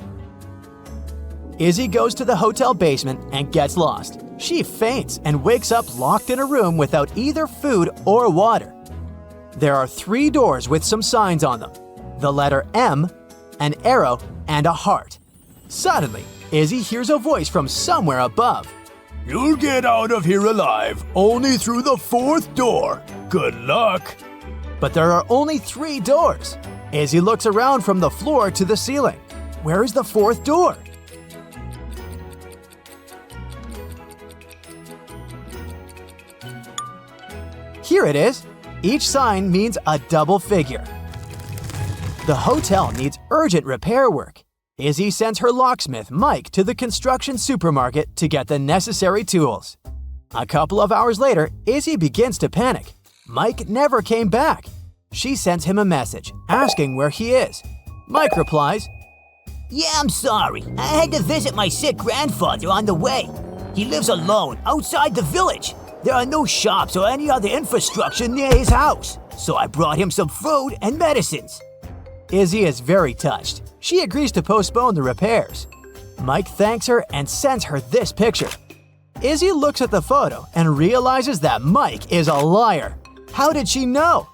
Izzy goes to the hotel basement and gets lost. She faints and wakes up locked in a room without either food or water. There are 3 doors with some signs on them: the letter M, an arrow, and a heart. Suddenly, Izzy hears a voice from somewhere above. You'll get out of here alive only through the 4th door. Good luck. But there are only 3 doors. Izzy looks around from the floor to the ceiling. Where is the 4th door? Here it is. Each sign means a double figure. The hotel needs urgent repair work. Izzy sends her locksmith, Mike, to the construction supermarket to get the necessary tools. A couple of hours later, Izzy begins to panic. Mike never came back. She sends him a message, asking where he is. Mike replies, Yeah, I'm sorry. I had to visit my sick grandfather on the way. He lives alone outside the village. There are no shops or any other infrastructure near his house, so I brought him some food and medicines. Izzy is very touched. She agrees to postpone the repairs. Mike thanks her and sends her this picture. Izzy looks at the photo and realizes that Mike is a liar. How did she know?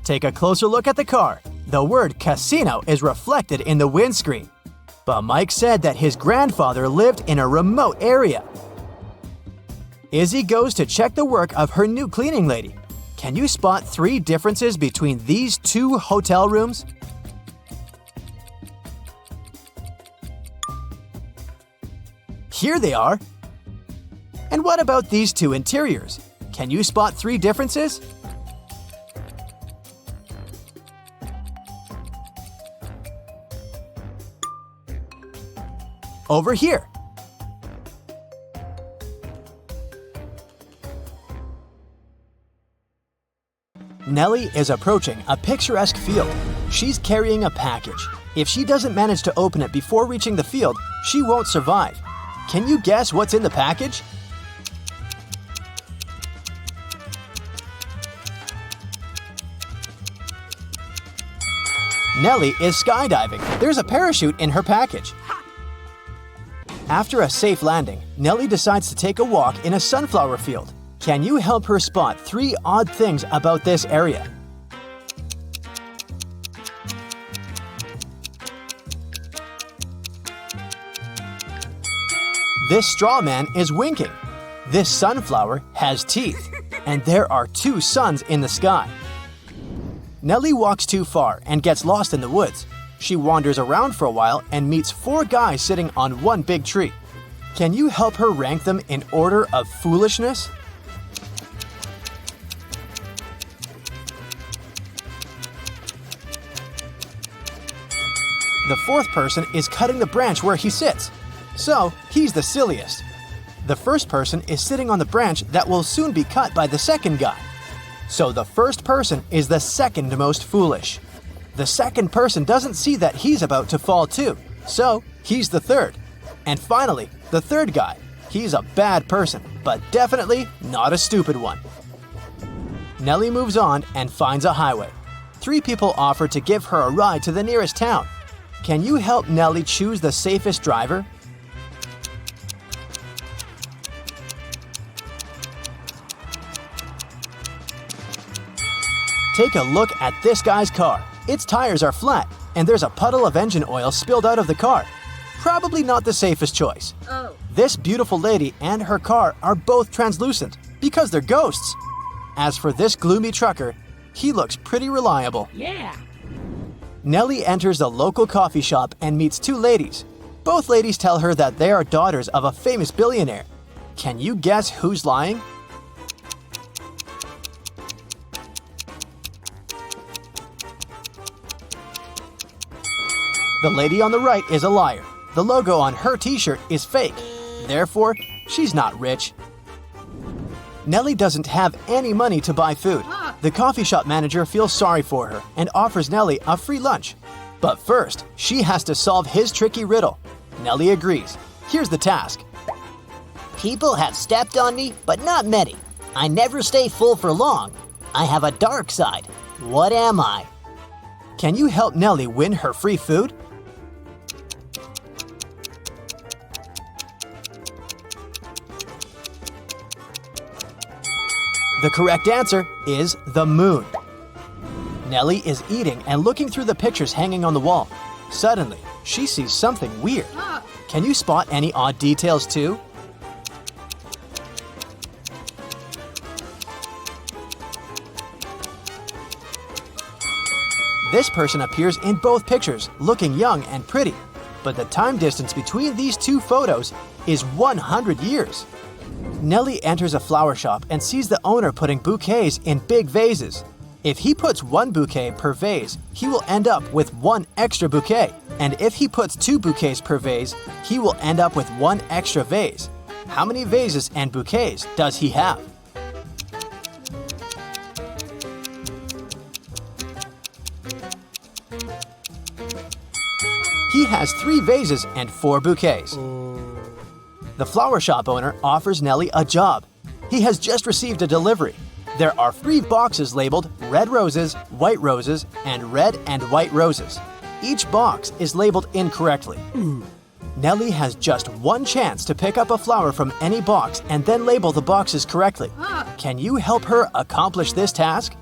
Take a closer look at the car. The word casino is reflected in the windscreen. But Mike said that his grandfather lived in a remote area. Izzy goes to check the work of her new cleaning lady. Can you spot 3 differences between these 2 hotel rooms? Here they are. And what about these 2 interiors? Can you spot 3 differences? Over here. Nellie is approaching a picturesque field. She's carrying a package. If she doesn't manage to open it before reaching the field, she won't survive. Can you guess what's in the package? Nellie is skydiving. There's a parachute in her package. After a safe landing, Nellie decides to take a walk in a sunflower field. Can you help her spot 3 odd things about this area? This straw man is winking. This sunflower has teeth. And there are 2 suns in the sky. Nellie walks too far and gets lost in the woods. She wanders around for a while and meets 4 guys sitting on one big tree. Can you help her rank them in order of foolishness? The 4th person is cutting the branch where he sits. So, he's the silliest. The first person is sitting on the branch that will soon be cut by the second guy. So the first person is the second most foolish. The second person doesn't see that he's about to fall too, so he's the third. And finally, the third guy. He's a bad person, but definitely not a stupid one. Nellie moves on and finds a highway. 3 people offer to give her a ride to the nearest town. Can you help Nellie choose the safest driver? Take a look at this guy's car. Its tires are flat, and there's a puddle of engine oil spilled out of the car. Probably not the safest choice. This beautiful lady and her car are both translucent because they're ghosts. As for this gloomy trucker, he looks pretty reliable. Yeah. Nellie enters a local coffee shop and meets 2 ladies. Both ladies tell her that they are daughters of a famous billionaire. Can you guess who's lying? The lady on the right is a liar. The logo on her t-shirt is fake. Therefore, she's not rich. Nellie doesn't have any money to buy food. The coffee shop manager feels sorry for her and offers Nellie a free lunch. But first, she has to solve his tricky riddle. Nellie agrees. Here's the task. People have stepped on me, but not many. I never stay full for long. I have a dark side. What am I? Can you help Nellie win her free food? The correct answer is the moon. Nellie is eating and looking through the pictures hanging on the wall. Suddenly, she sees something weird. Can you spot any odd details too? This person appears in both pictures, looking young and pretty, but the time distance between these two photos is 100 years. Nellie enters a flower shop and sees the owner putting bouquets in big vases. If he puts one bouquet per vase, he will end up with one extra bouquet. And if he puts 2 bouquets per vase, he will end up with 1 extra vase. How many vases and bouquets does he have? He has 3 vases and 4 bouquets. The flower shop owner offers Nellie a job. He has just received a delivery. There are 3 boxes labeled red roses, white roses, and red and white roses. Each box is labeled incorrectly. Nellie has just one chance to pick up a flower from any box and then label the boxes correctly. Can you help her accomplish this task?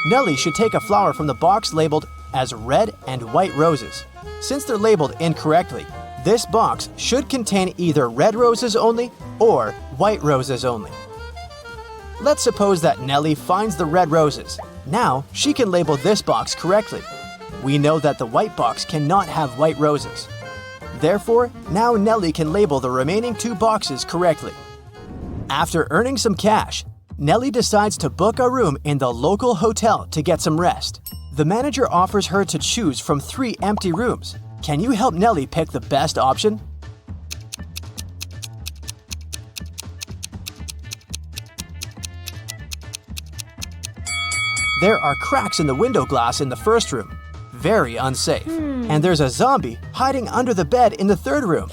Nellie should take a flower from the box labeled as red and white roses. Since they're labeled incorrectly, this box should contain either red roses only or white roses only. Let's suppose that Nellie finds the red roses. Now she can label this box correctly. We know that the white box cannot have white roses. Therefore, now Nellie can label the remaining 2 boxes correctly. After earning some cash, Nellie decides to book a room in the local hotel to get some rest. The manager offers her to choose from 3 empty rooms. Can you help Nellie pick the best option? There are cracks in the window glass in the first room. Very unsafe. And there's a zombie hiding under the bed in the third room.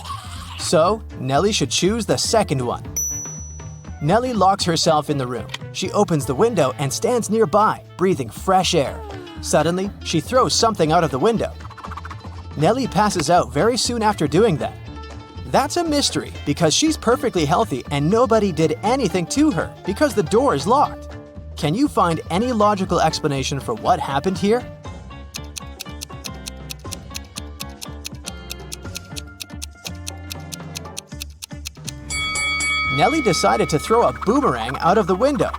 So, Nellie should choose the second one. Nellie locks herself in the room. She opens the window and stands nearby, breathing fresh air. Suddenly, she throws something out of the window. Nellie passes out very soon after doing that. That's a mystery because she's perfectly healthy and nobody did anything to her because the door is locked. Can you find any logical explanation for what happened here? Nellie decided to throw a boomerang out of the window.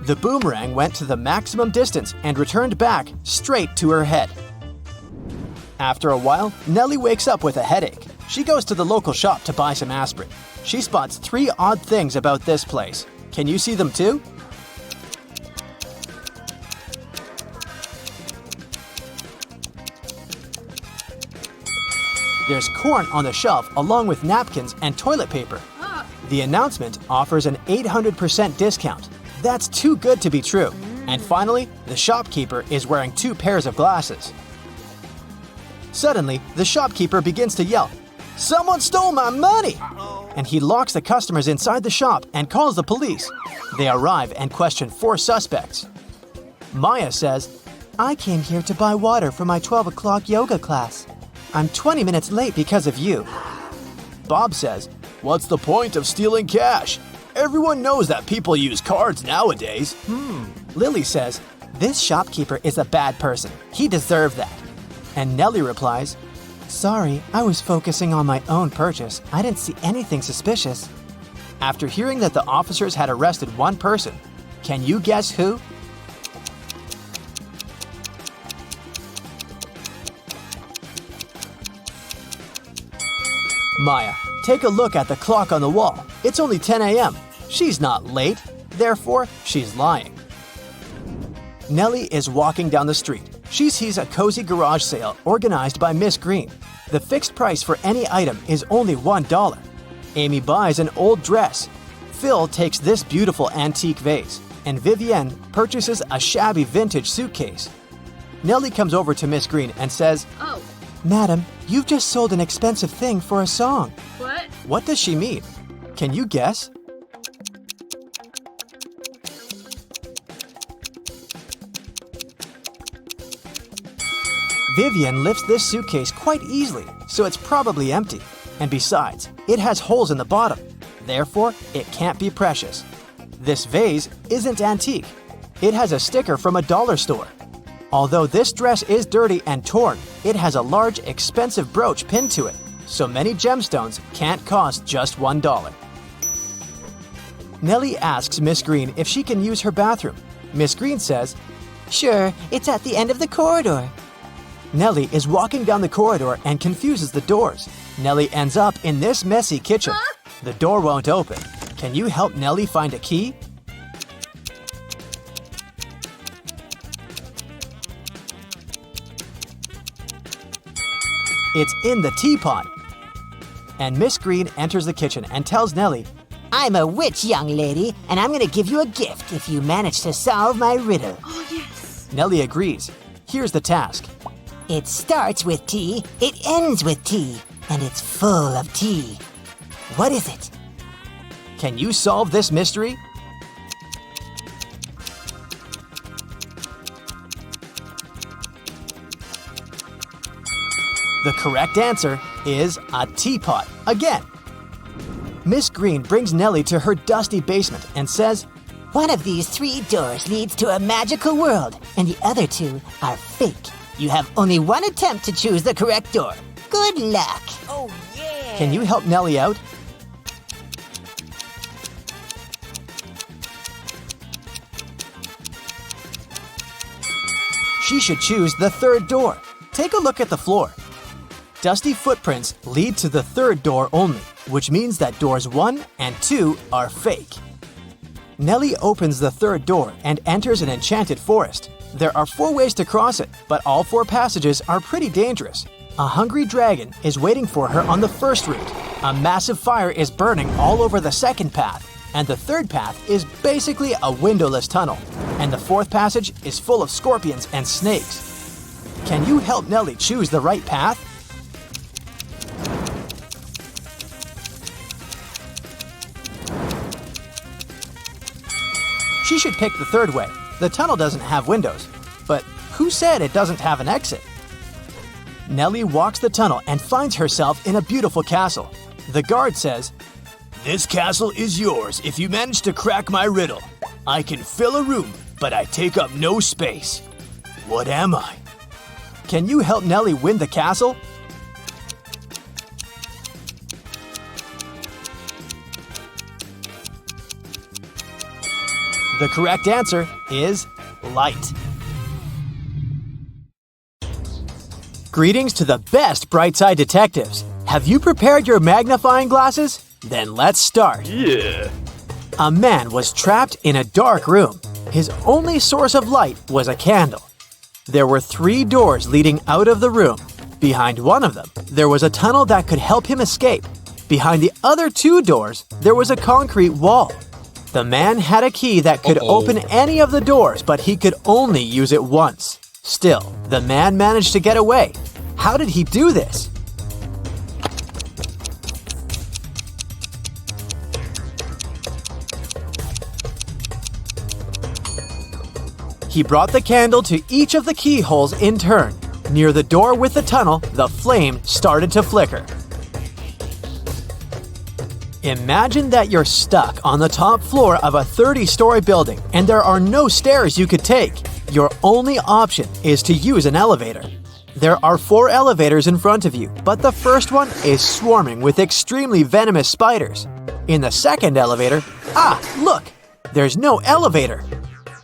The boomerang went to the maximum distance and returned back straight to her head. After a while, Nellie wakes up with a headache. She goes to the local shop to buy some aspirin. She spots 3 odd things about this place. Can you see them too? There's corn on the shelf along with napkins and toilet paper. The announcement offers an 800% discount. That's too good to be true. And finally, the shopkeeper is wearing 2 pairs of glasses. Suddenly, the shopkeeper begins to yell, "Someone stole my money!" And he locks the customers inside the shop and calls the police. They arrive and question 4 suspects. Maya says, "I came here to buy water for my 12 o'clock yoga class. I'm 20 minutes late because of you." Bob says, "What's the point of stealing cash? Everyone knows that people use cards nowadays." Lily says, "This shopkeeper is a bad person. He deserved that." And Nellie replies, "Sorry, I was focusing on my own purchase. I didn't see anything suspicious." After hearing that the officers had arrested one person, can you guess who? Maya, take a look at the clock on the wall. It's only 10 a.m. She's not late, therefore she's lying. Nellie is walking down the street. She sees a cozy garage sale organized by Miss Green. The fixed price for any item is only $1. Amy buys an old dress. Phil takes this beautiful antique vase, and Vivienne purchases a shabby vintage suitcase. Nellie comes over to Miss Green and says, Oh, "Madam, you've just sold an expensive thing for a song." what? What does she mean? Can you guess? Vivian lifts this suitcase quite easily, so it's probably empty. And besides, it has holes in the bottom. Therefore, it can't be precious. This vase isn't antique. It has a sticker from a dollar store. Although this dress is dirty and torn, it has a large, expensive brooch pinned to it, so many gemstones can't cost just $1. Nellie asks Miss Green if she can use her bathroom. Miss Green says, Sure, it's at the end of the corridor. Nellie is walking down the corridor and confuses the doors. Nellie ends up in this messy kitchen. The door won't open. Can you help Nellie find a key? It's in the teapot. And Miss Green enters the kitchen and tells Nellie, I'm a witch, young lady, and I'm gonna give you a gift if you manage to solve my riddle. Oh, yes. Nellie agrees. Here's the task. It starts with T, it ends with T, and it's full of tea. What is it? Can you solve this mystery? The correct answer is a teapot again. Miss Green brings Nellie to her dusty basement and says, One of these 3 doors leads to a magical world, and the other 2 are fake. You have only one attempt to choose the correct door. Good luck. Oh, yeah. Can you help Nellie out? She should choose the 3rd door. Take a look at the floor. Dusty footprints lead to the 3rd door only, which means that doors 1 and 2 are fake. Nellie opens the 3rd door and enters an enchanted forest. There are 4 ways to cross it, but all 4 passages are pretty dangerous. A hungry dragon is waiting for her on the first route. A massive fire is burning all over the 2nd path. And the 3rd path is basically a windowless tunnel. And the 4th passage is full of scorpions and snakes. Can you help Nellie choose the right path? She should pick the 3rd way. The tunnel doesn't have windows. But who said it doesn't have an exit? Nellie walks the tunnel and finds herself in a beautiful castle. The guard says, "This castle is yours if you manage to crack my riddle. I can fill a room, but I take up no space. What am I?" Can you help Nellie win the castle? The correct answer is light. Greetings to the best Brightside detectives. Have you prepared your magnifying glasses? Then let's start. Yeah. A man was trapped in a dark room. His only source of light was a candle. There were 3 doors leading out of the room. Behind one of them, there was a tunnel that could help him escape. Behind the other 2 doors, there was a concrete wall. The man had a key that could open any of the doors, but he could only use it once. Still, the man managed to get away. How did he do this? He brought the candle to each of the keyholes in turn. Near the door with the tunnel, the flame started to flicker. Imagine that you're stuck on the top floor of a 30-story building and there are no stairs you could take. Your only option is to use an elevator. There are 4 elevators in front of you, but the first one is swarming with extremely venomous spiders. In the 2nd elevator, look! There's no elevator.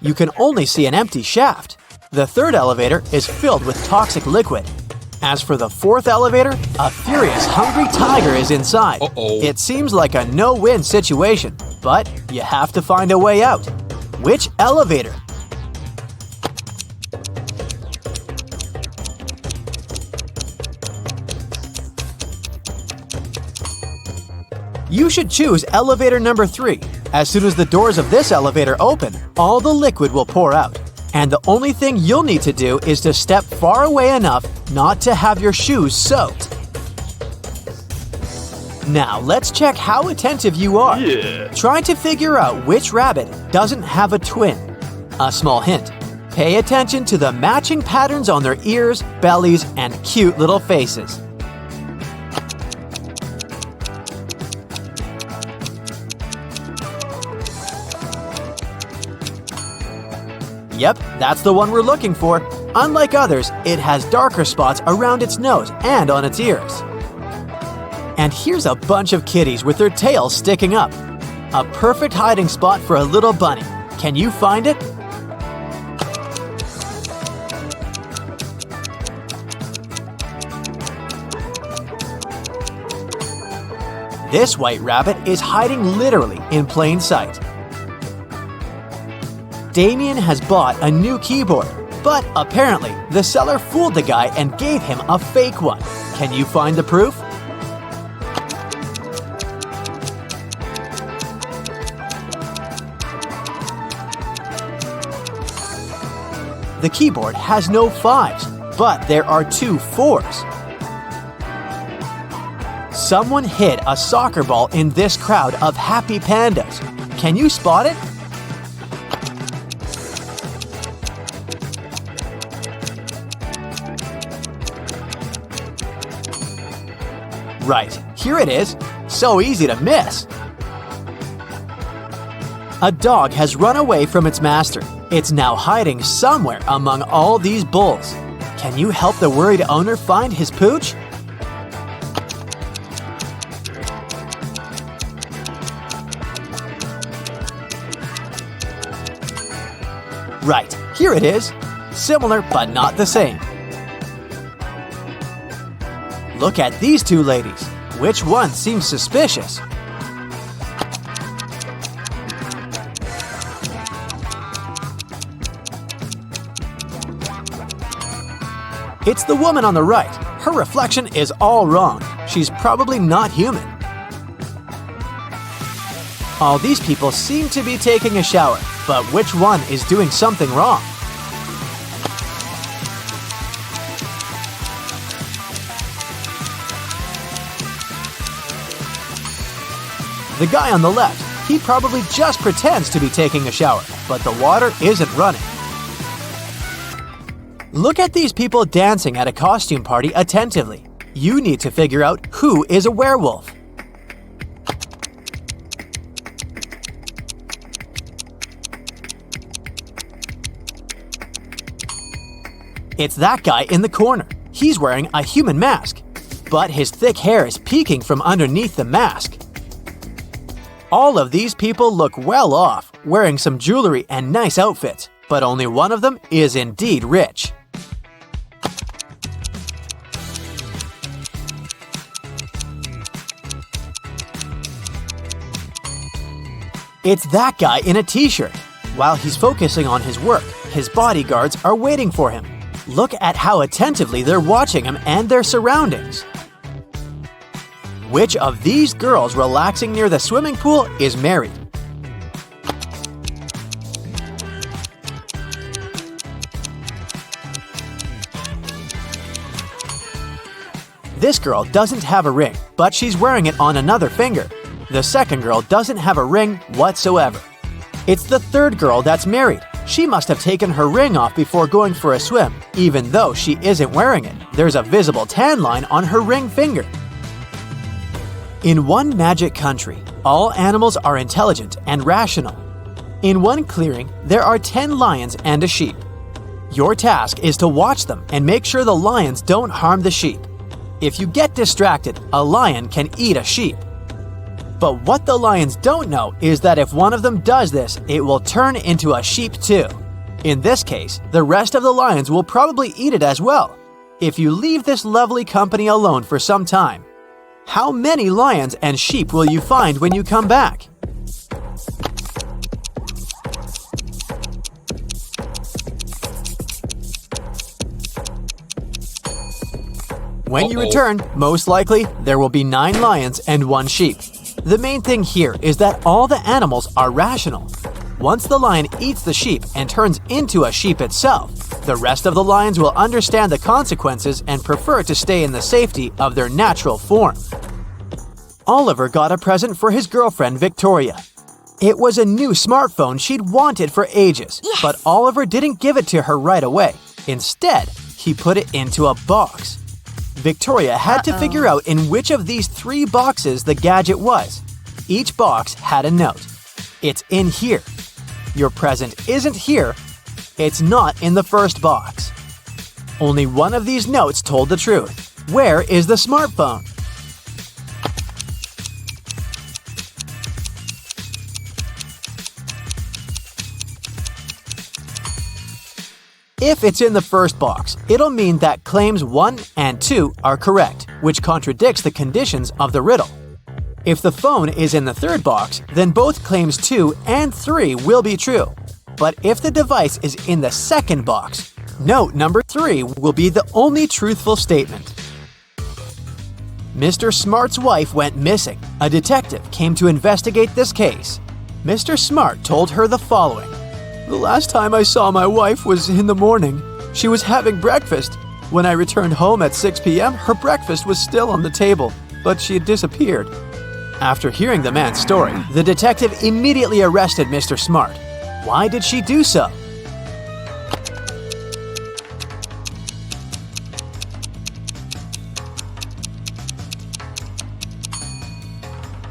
You can only see an empty shaft. The 3rd elevator is filled with toxic liquid. As for the 4th elevator, a furious, hungry tiger is inside. It seems like a no-win situation, but you have to find a way out. Which elevator? You should choose elevator number 3. As soon as the doors of this elevator open, all the liquid will pour out. And the only thing you'll need to do is to step far away enough not to have your shoes soaked. Now let's check how attentive you are. Try to figure out which rabbit doesn't have a twin. A small hint: pay attention to the matching patterns on their ears, bellies, and cute little faces. Yep, that's the one we're looking for. Unlike others, it has darker spots around its nose and on its ears. And here's a bunch of kitties with their tails sticking up. A perfect hiding spot for a little bunny. Can you find it? This white rabbit is hiding literally in plain sight. Damien has bought a new keyboard, but apparently the seller fooled the guy and gave him a fake one. Can you find the proof? The keyboard has no 5s, but there are 2 4s. Someone hid a soccer ball in this crowd of happy pandas. Can you spot it? Right, here it is. So easy to miss. A dog has run away from its master. It's now hiding somewhere among all these bulls. Can you help the worried owner find his pooch? Right, here it is. Similar but not the same. Look at these 2 ladies. Which one seems suspicious? It's the woman on the right. Her reflection is all wrong. She's probably not human. All these people seem to be taking a shower, but which one is doing something wrong? The guy on the left, he probably just pretends to be taking a shower, but the water isn't running. Look at these people dancing at a costume party attentively. You need to figure out who is a werewolf. It's that guy in the corner. He's wearing a human mask, but his thick hair is peeking from underneath the mask. All of these people look well off, wearing some jewelry and nice outfits, but only one of them is indeed rich. It's that guy in a t-shirt. While he's focusing on his work, his bodyguards are waiting for him. Look at how attentively they're watching him and their surroundings. Which of these girls relaxing near the swimming pool is married? This girl doesn't have a ring, but she's wearing it on another finger. The second girl doesn't have a ring whatsoever. It's the third girl that's married. She must have taken her ring off before going for a swim, even though she isn't wearing it. There's a visible tan line on her ring finger. In one magic country, all animals are intelligent and rational. In one clearing, there are 10 lions and a sheep. Your task is to watch them and make sure the lions don't harm the sheep. If you get distracted, a lion can eat a sheep. But what the lions don't know is that if one of them does this, it will turn into a sheep too. In this case, the rest of the lions will probably eat it as well. If you leave this lovely company alone for some time, how many lions and sheep will you find when you come back? When you return, most likely, there will be 9 lions and 1 sheep. The main thing here is that all the animals are rational. Once the lion eats the sheep and turns into a sheep itself, the rest of the lions will understand the consequences and prefer to stay in the safety of their natural form. Oliver got a present for his girlfriend Victoria. It was a new smartphone she'd wanted for ages, but Oliver didn't give it to her right away. Instead, he put it into a box. Victoria had to figure out in which of these 3 boxes the gadget was. Each box had a note. It's in here. Your present isn't here. It's not in the first box. Only one of these notes told the truth. Where is the smartphone? If it's in the first box, it'll mean that claims 1 and 2 are correct, which contradicts the conditions of the riddle. If the phone is in the third box, then both claims 2 and 3 will be true. But if the device is in the second box, note number 3 will be the only truthful statement. Mr. Smart's wife went missing. A detective came to investigate this case. Mr. Smart told her the following. The last time I saw my wife was in the morning. She was having breakfast. When I returned home at 6 p.m., her breakfast was still on the table, but she had disappeared. After hearing the man's story, the detective immediately arrested Mr. Smart. Why did she do so?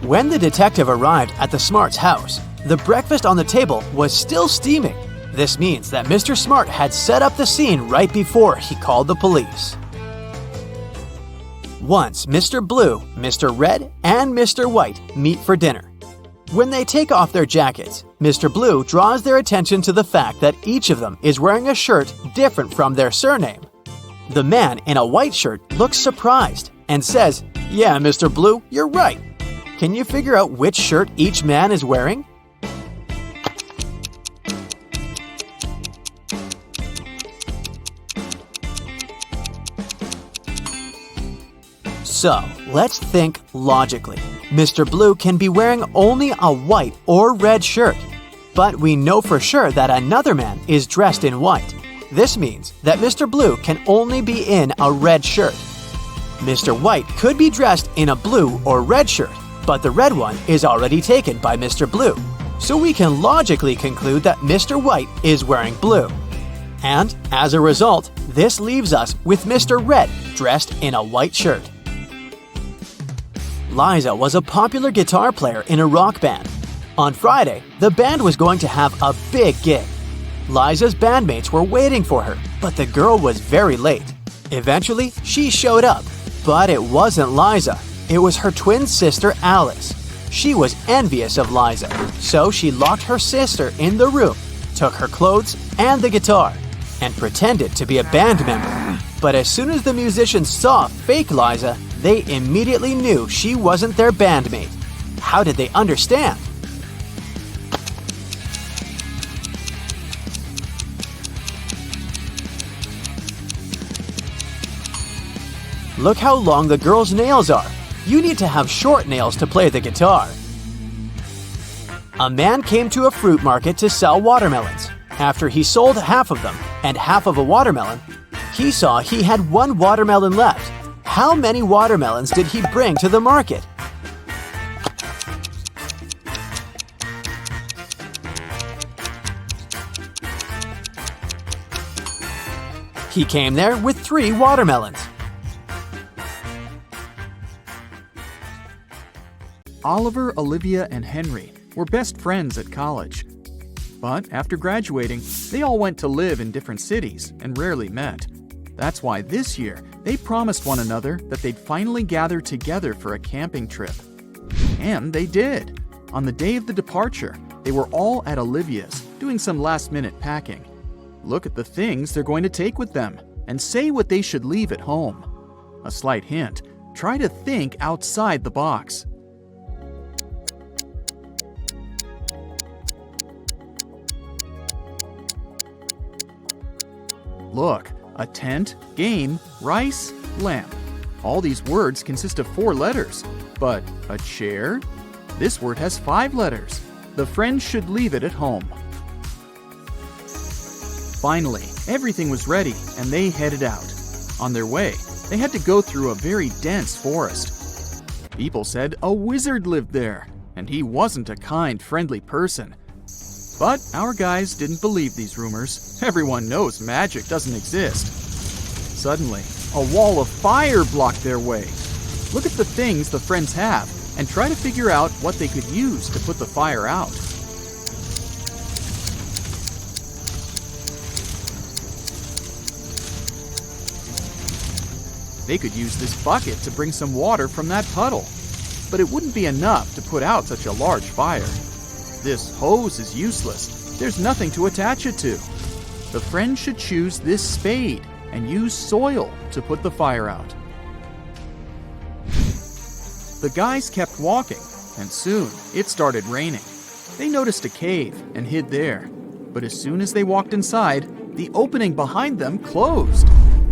When the detective arrived at the Smart's house, the breakfast on the table was still steaming. This means that Mr. Smart had set up the scene right before he called the police. Once, Mr. Blue, Mr. Red, and Mr. White meet for dinner. When they take off their jackets, Mr. Blue draws their attention to the fact that each of them is wearing a shirt different from their surname. The man in a white shirt looks surprised and says, "Yeah, Mr. Blue, you're right. Can you figure out which shirt each man is wearing?" So, let's think logically. Mr. Blue can be wearing only a white or red shirt, but we know for sure that another man is dressed in white. This means that Mr. Blue can only be in a red shirt. Mr. White could be dressed in a blue or red shirt, but the red one is already taken by Mr. Blue. So we can logically conclude that Mr. White is wearing blue. And as a result, this leaves us with Mr. Red dressed in a white shirt. Liza was a popular guitar player in a rock band. On Friday, the band was going to have a big gig. Liza's bandmates were waiting for her, but the girl was very late. Eventually, she showed up, but it wasn't Liza. It was her twin sister, Alice. She was envious of Liza, so she locked her sister in the room, took her clothes and the guitar, and pretended to be a band member. But as soon as the musicians saw fake Liza, they immediately knew she wasn't their bandmate. How did they understand? Look how long the girl's nails are. You need to have short nails to play the guitar. A man came to a fruit market to sell watermelons. After he sold half of them and half of a watermelon, he saw he had 1 watermelon left. How many watermelons did he bring to the market? He came there with 3 watermelons. Oliver, Olivia, and Henry were best friends at college. But after graduating, they all went to live in different cities and rarely met. That's why this year, they promised one another that they'd finally gather together for a camping trip. And they did. On the day of the departure, they were all at Olivia's, doing some last-minute packing. Look at the things they're going to take with them, and say what they should leave at home. A slight hint, try to think outside the box. Look, a tent, game, rice, lamp. All these words consist of 4 letters. But a chair? This word has 5 letters. the friends should leave it at home. Finally, everything was ready and they headed out. On their way, they had to go through a very dense forest. People said a wizard lived there, and he wasn't a kind, friendly person. But our guys didn't believe these rumors. Everyone knows magic doesn't exist. Suddenly, a wall of fire blocked their way. Look at the things the friends have and try to figure out what they could use to put the fire out. They could use this bucket to bring some water from that puddle, but it wouldn't be enough to put out such a large fire. This hose is useless. There's nothing to attach it to. The friends should choose this spade and use soil to put the fire out. The guys kept walking, and soon it started raining. They noticed a cave and hid there, but as soon as they walked inside, the opening behind them closed.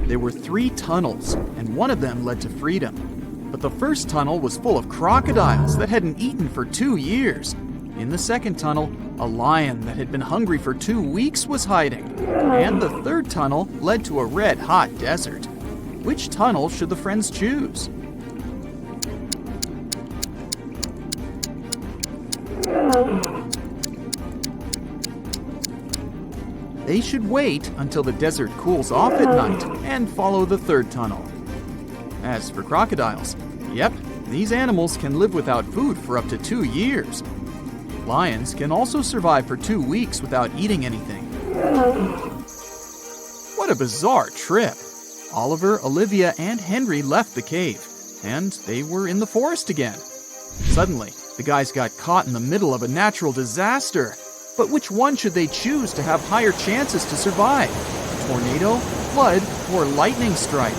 There were 3 tunnels, and one of them led to freedom. But the first tunnel was full of crocodiles that hadn't eaten for 2 years. In the second tunnel, a lion that had been hungry for 2 weeks was hiding. And the third tunnel led to a red-hot desert. Which tunnel should the friends choose? They should wait until the desert cools off at night and follow the third tunnel. As for crocodiles, yep, these animals can live without food for up to 2 years. Lions can also survive for 2 weeks without eating anything. What a bizarre trip! Oliver, Olivia, and Henry left the cave, and they were in the forest again. Suddenly, the guys got caught in the middle of a natural disaster. But which one should they choose to have higher chances to survive? Tornado, flood, or lightning strike?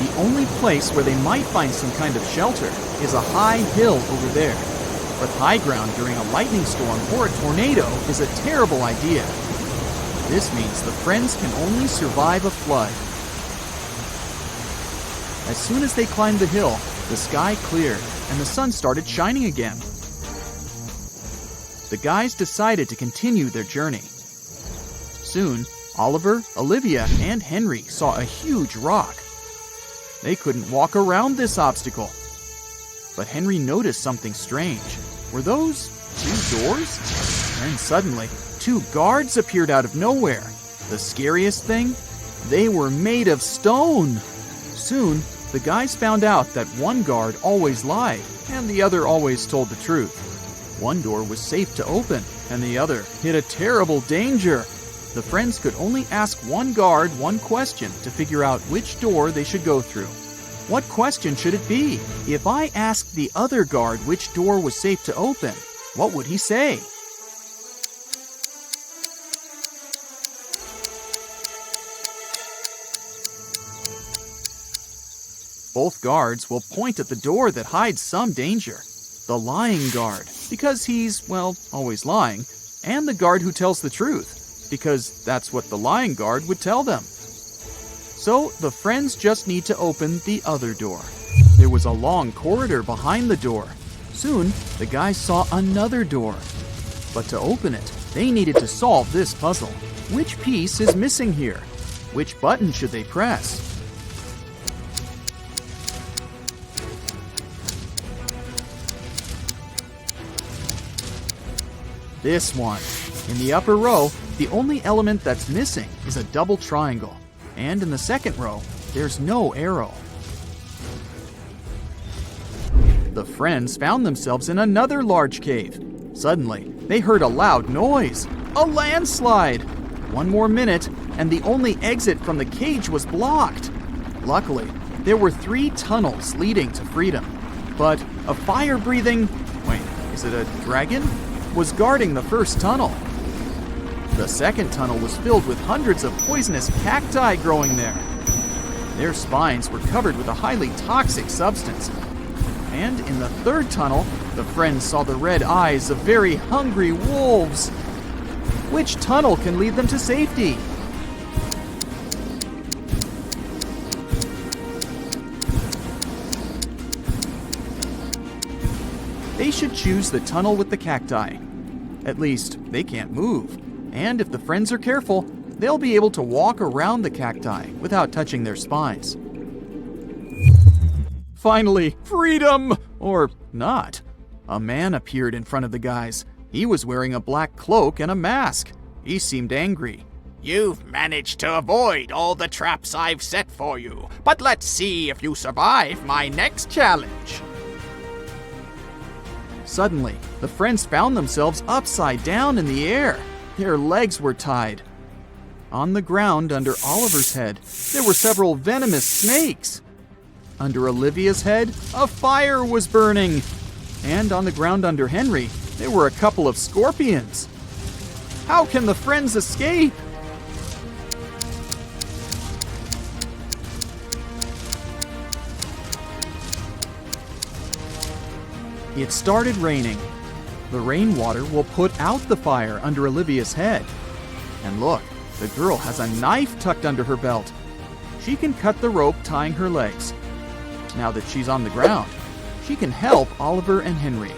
The only place where they might find some kind of shelter is a high hill over there. But high ground during a lightning storm or a tornado is a terrible idea. This means the friends can only survive a flood. As soon as they climbed the hill, the sky cleared and the sun started shining again. The guys decided to continue their journey. Soon, Oliver, Olivia, and Henry saw a huge rock. They couldn't walk around this obstacle. But Henry noticed something strange. Were those 2 doors? And suddenly, 2 guards appeared out of nowhere. The scariest thing? They were made of stone. Soon, the guys found out that one guard always lied, and the other always told the truth. One door was safe to open, and the other hid a terrible danger. The friends could only ask one guard one question to figure out which door they should go through. What question should it be? If I asked the other guard which door was safe to open, what would he say? Both guards will point at the door that hides some danger. The lying guard, because he's, well, always lying, and the guard who tells the truth, because that's what the lying guard would tell them. So the friends just need to open the other door. There was a long corridor behind the door. Soon, the guys saw another door. But to open it, they needed to solve this puzzle. Which piece is missing here? Which button should they press? This one. In the upper row, the only element that's missing is a double triangle. And in the second row, there's no arrow. The friends found themselves in another large cave. Suddenly, they heard a loud noise. A landslide! One more minute, and the only exit from the cage was blocked. Luckily, there were 3 tunnels leading to freedom. But a fire-breathing... wait, is it a dragon? Was guarding the first tunnel. The second tunnel was filled with hundreds of poisonous cacti growing there. Their spines were covered with a highly toxic substance. And in the third tunnel, the friends saw the red eyes of very hungry wolves. Which tunnel can lead them to safety? they should choose the tunnel with the cacti. At least, they can't move, and if the friends are careful, they'll be able to walk around the cacti without touching their spines. Finally, freedom! Or not. A man appeared in front of the guys. He was wearing a black cloak and a mask. He seemed angry. You've managed to avoid all the traps I've set for you, but let's see if you survive my next challenge. Suddenly, the friends found themselves upside down in the air. Their legs were tied. On the ground under Oliver's head, there were several venomous snakes. Under Olivia's head, a fire was burning. And on the ground under Henry, there were a couple of scorpions. How can the friends escape? It started raining. The rainwater will put out the fire under Olivia's head. And look, the girl has a knife tucked under her belt. She can cut the rope tying her legs. Now that she's on the ground, she can help Oliver and Henry.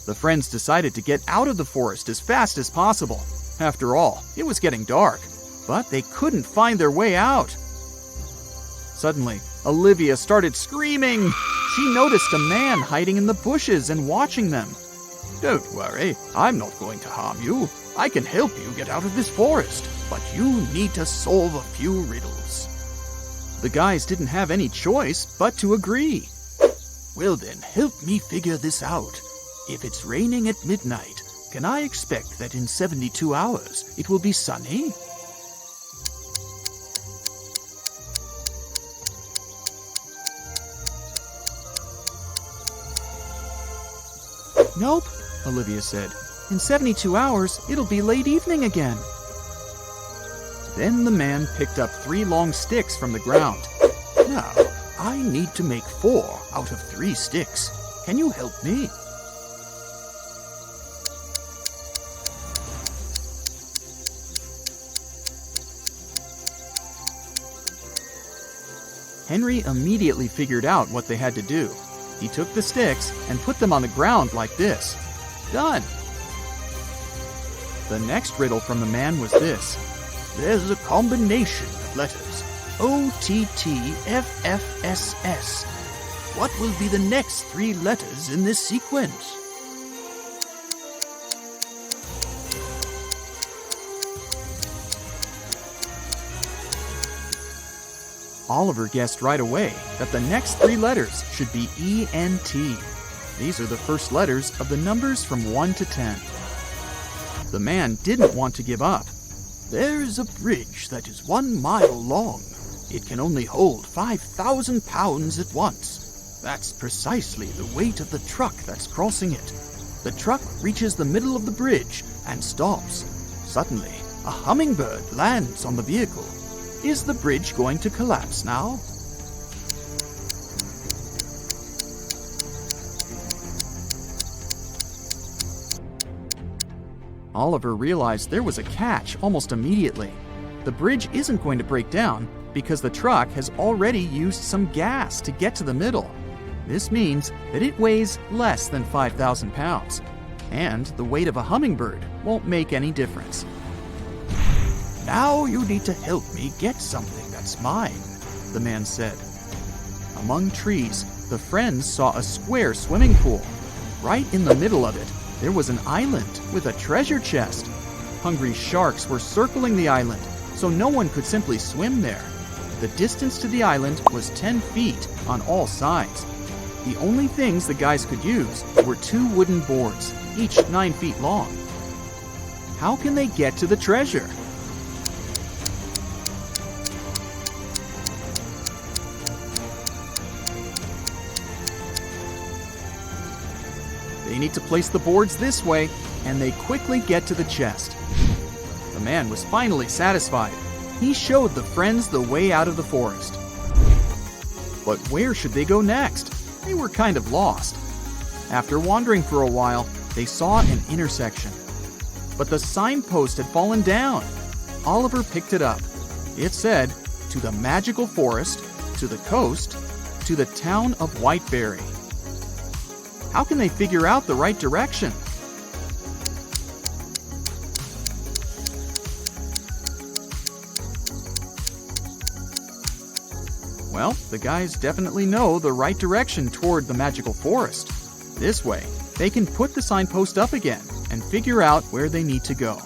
The friends decided to get out of the forest as fast as possible. After all, it was getting dark, but they couldn't find their way out. Suddenly, Olivia started screaming. She noticed a man hiding in the bushes and watching them. Don't worry, I'm not going to harm you. I can help you get out of this forest, but you need to solve a few riddles. The guys didn't have any choice but to agree. Well then, help me figure this out. If it's raining at midnight, can I expect that in 72 hours it will be sunny? Nope, Olivia said. In 72 hours, it'll be late evening again. Then the man picked up 3 long sticks from the ground. Now, I need to make 4 out of 3 sticks. Can you help me? Henry immediately figured out what they had to do. He took the sticks and put them on the ground like this. Done! The next riddle from the man was this. There's a combination of letters. OTTFFSS. What will be the next 3 letters in this sequence? Oliver guessed right away that the next 3 letters should be ENT. These are the first letters of the numbers from 1 to 10. The man didn't want to give up. There's a bridge that is 1 mile long. It can only hold 5,000 pounds at once. That's precisely the weight of the truck that's crossing it. The truck reaches the middle of the bridge and stops. Suddenly, a hummingbird lands on the vehicle. Is the bridge going to collapse now? Oliver realized there was a catch almost immediately. The bridge isn't going to break down because the truck has already used some gas to get to the middle. This means that it weighs less than 5,000 pounds, and the weight of a hummingbird won't make any difference. Now you need to help me get something that's mine, the man said. Among trees, the friends saw a square swimming pool. Right in the middle of it, there was an island with a treasure chest. Hungry sharks were circling the island, so no one could simply swim there. The distance to the island was 10 feet on all sides. The only things the guys could use were 2 wooden boards, each 9 feet long. How can they get to the treasure? They need to place the boards this way, and they quickly get to the chest. The man was finally satisfied. He showed the friends the way out of the forest. But where should they go next? They were kind of lost. After wandering for a while, they saw an intersection. But the signpost had fallen down. Oliver picked it up. It said, "To the magical forest, to the coast, to the town of Whiteberry." how can they figure out the right direction? Well, the guys definitely know the right direction toward the magical forest. This way, they can put the signpost up again and figure out where they need to go.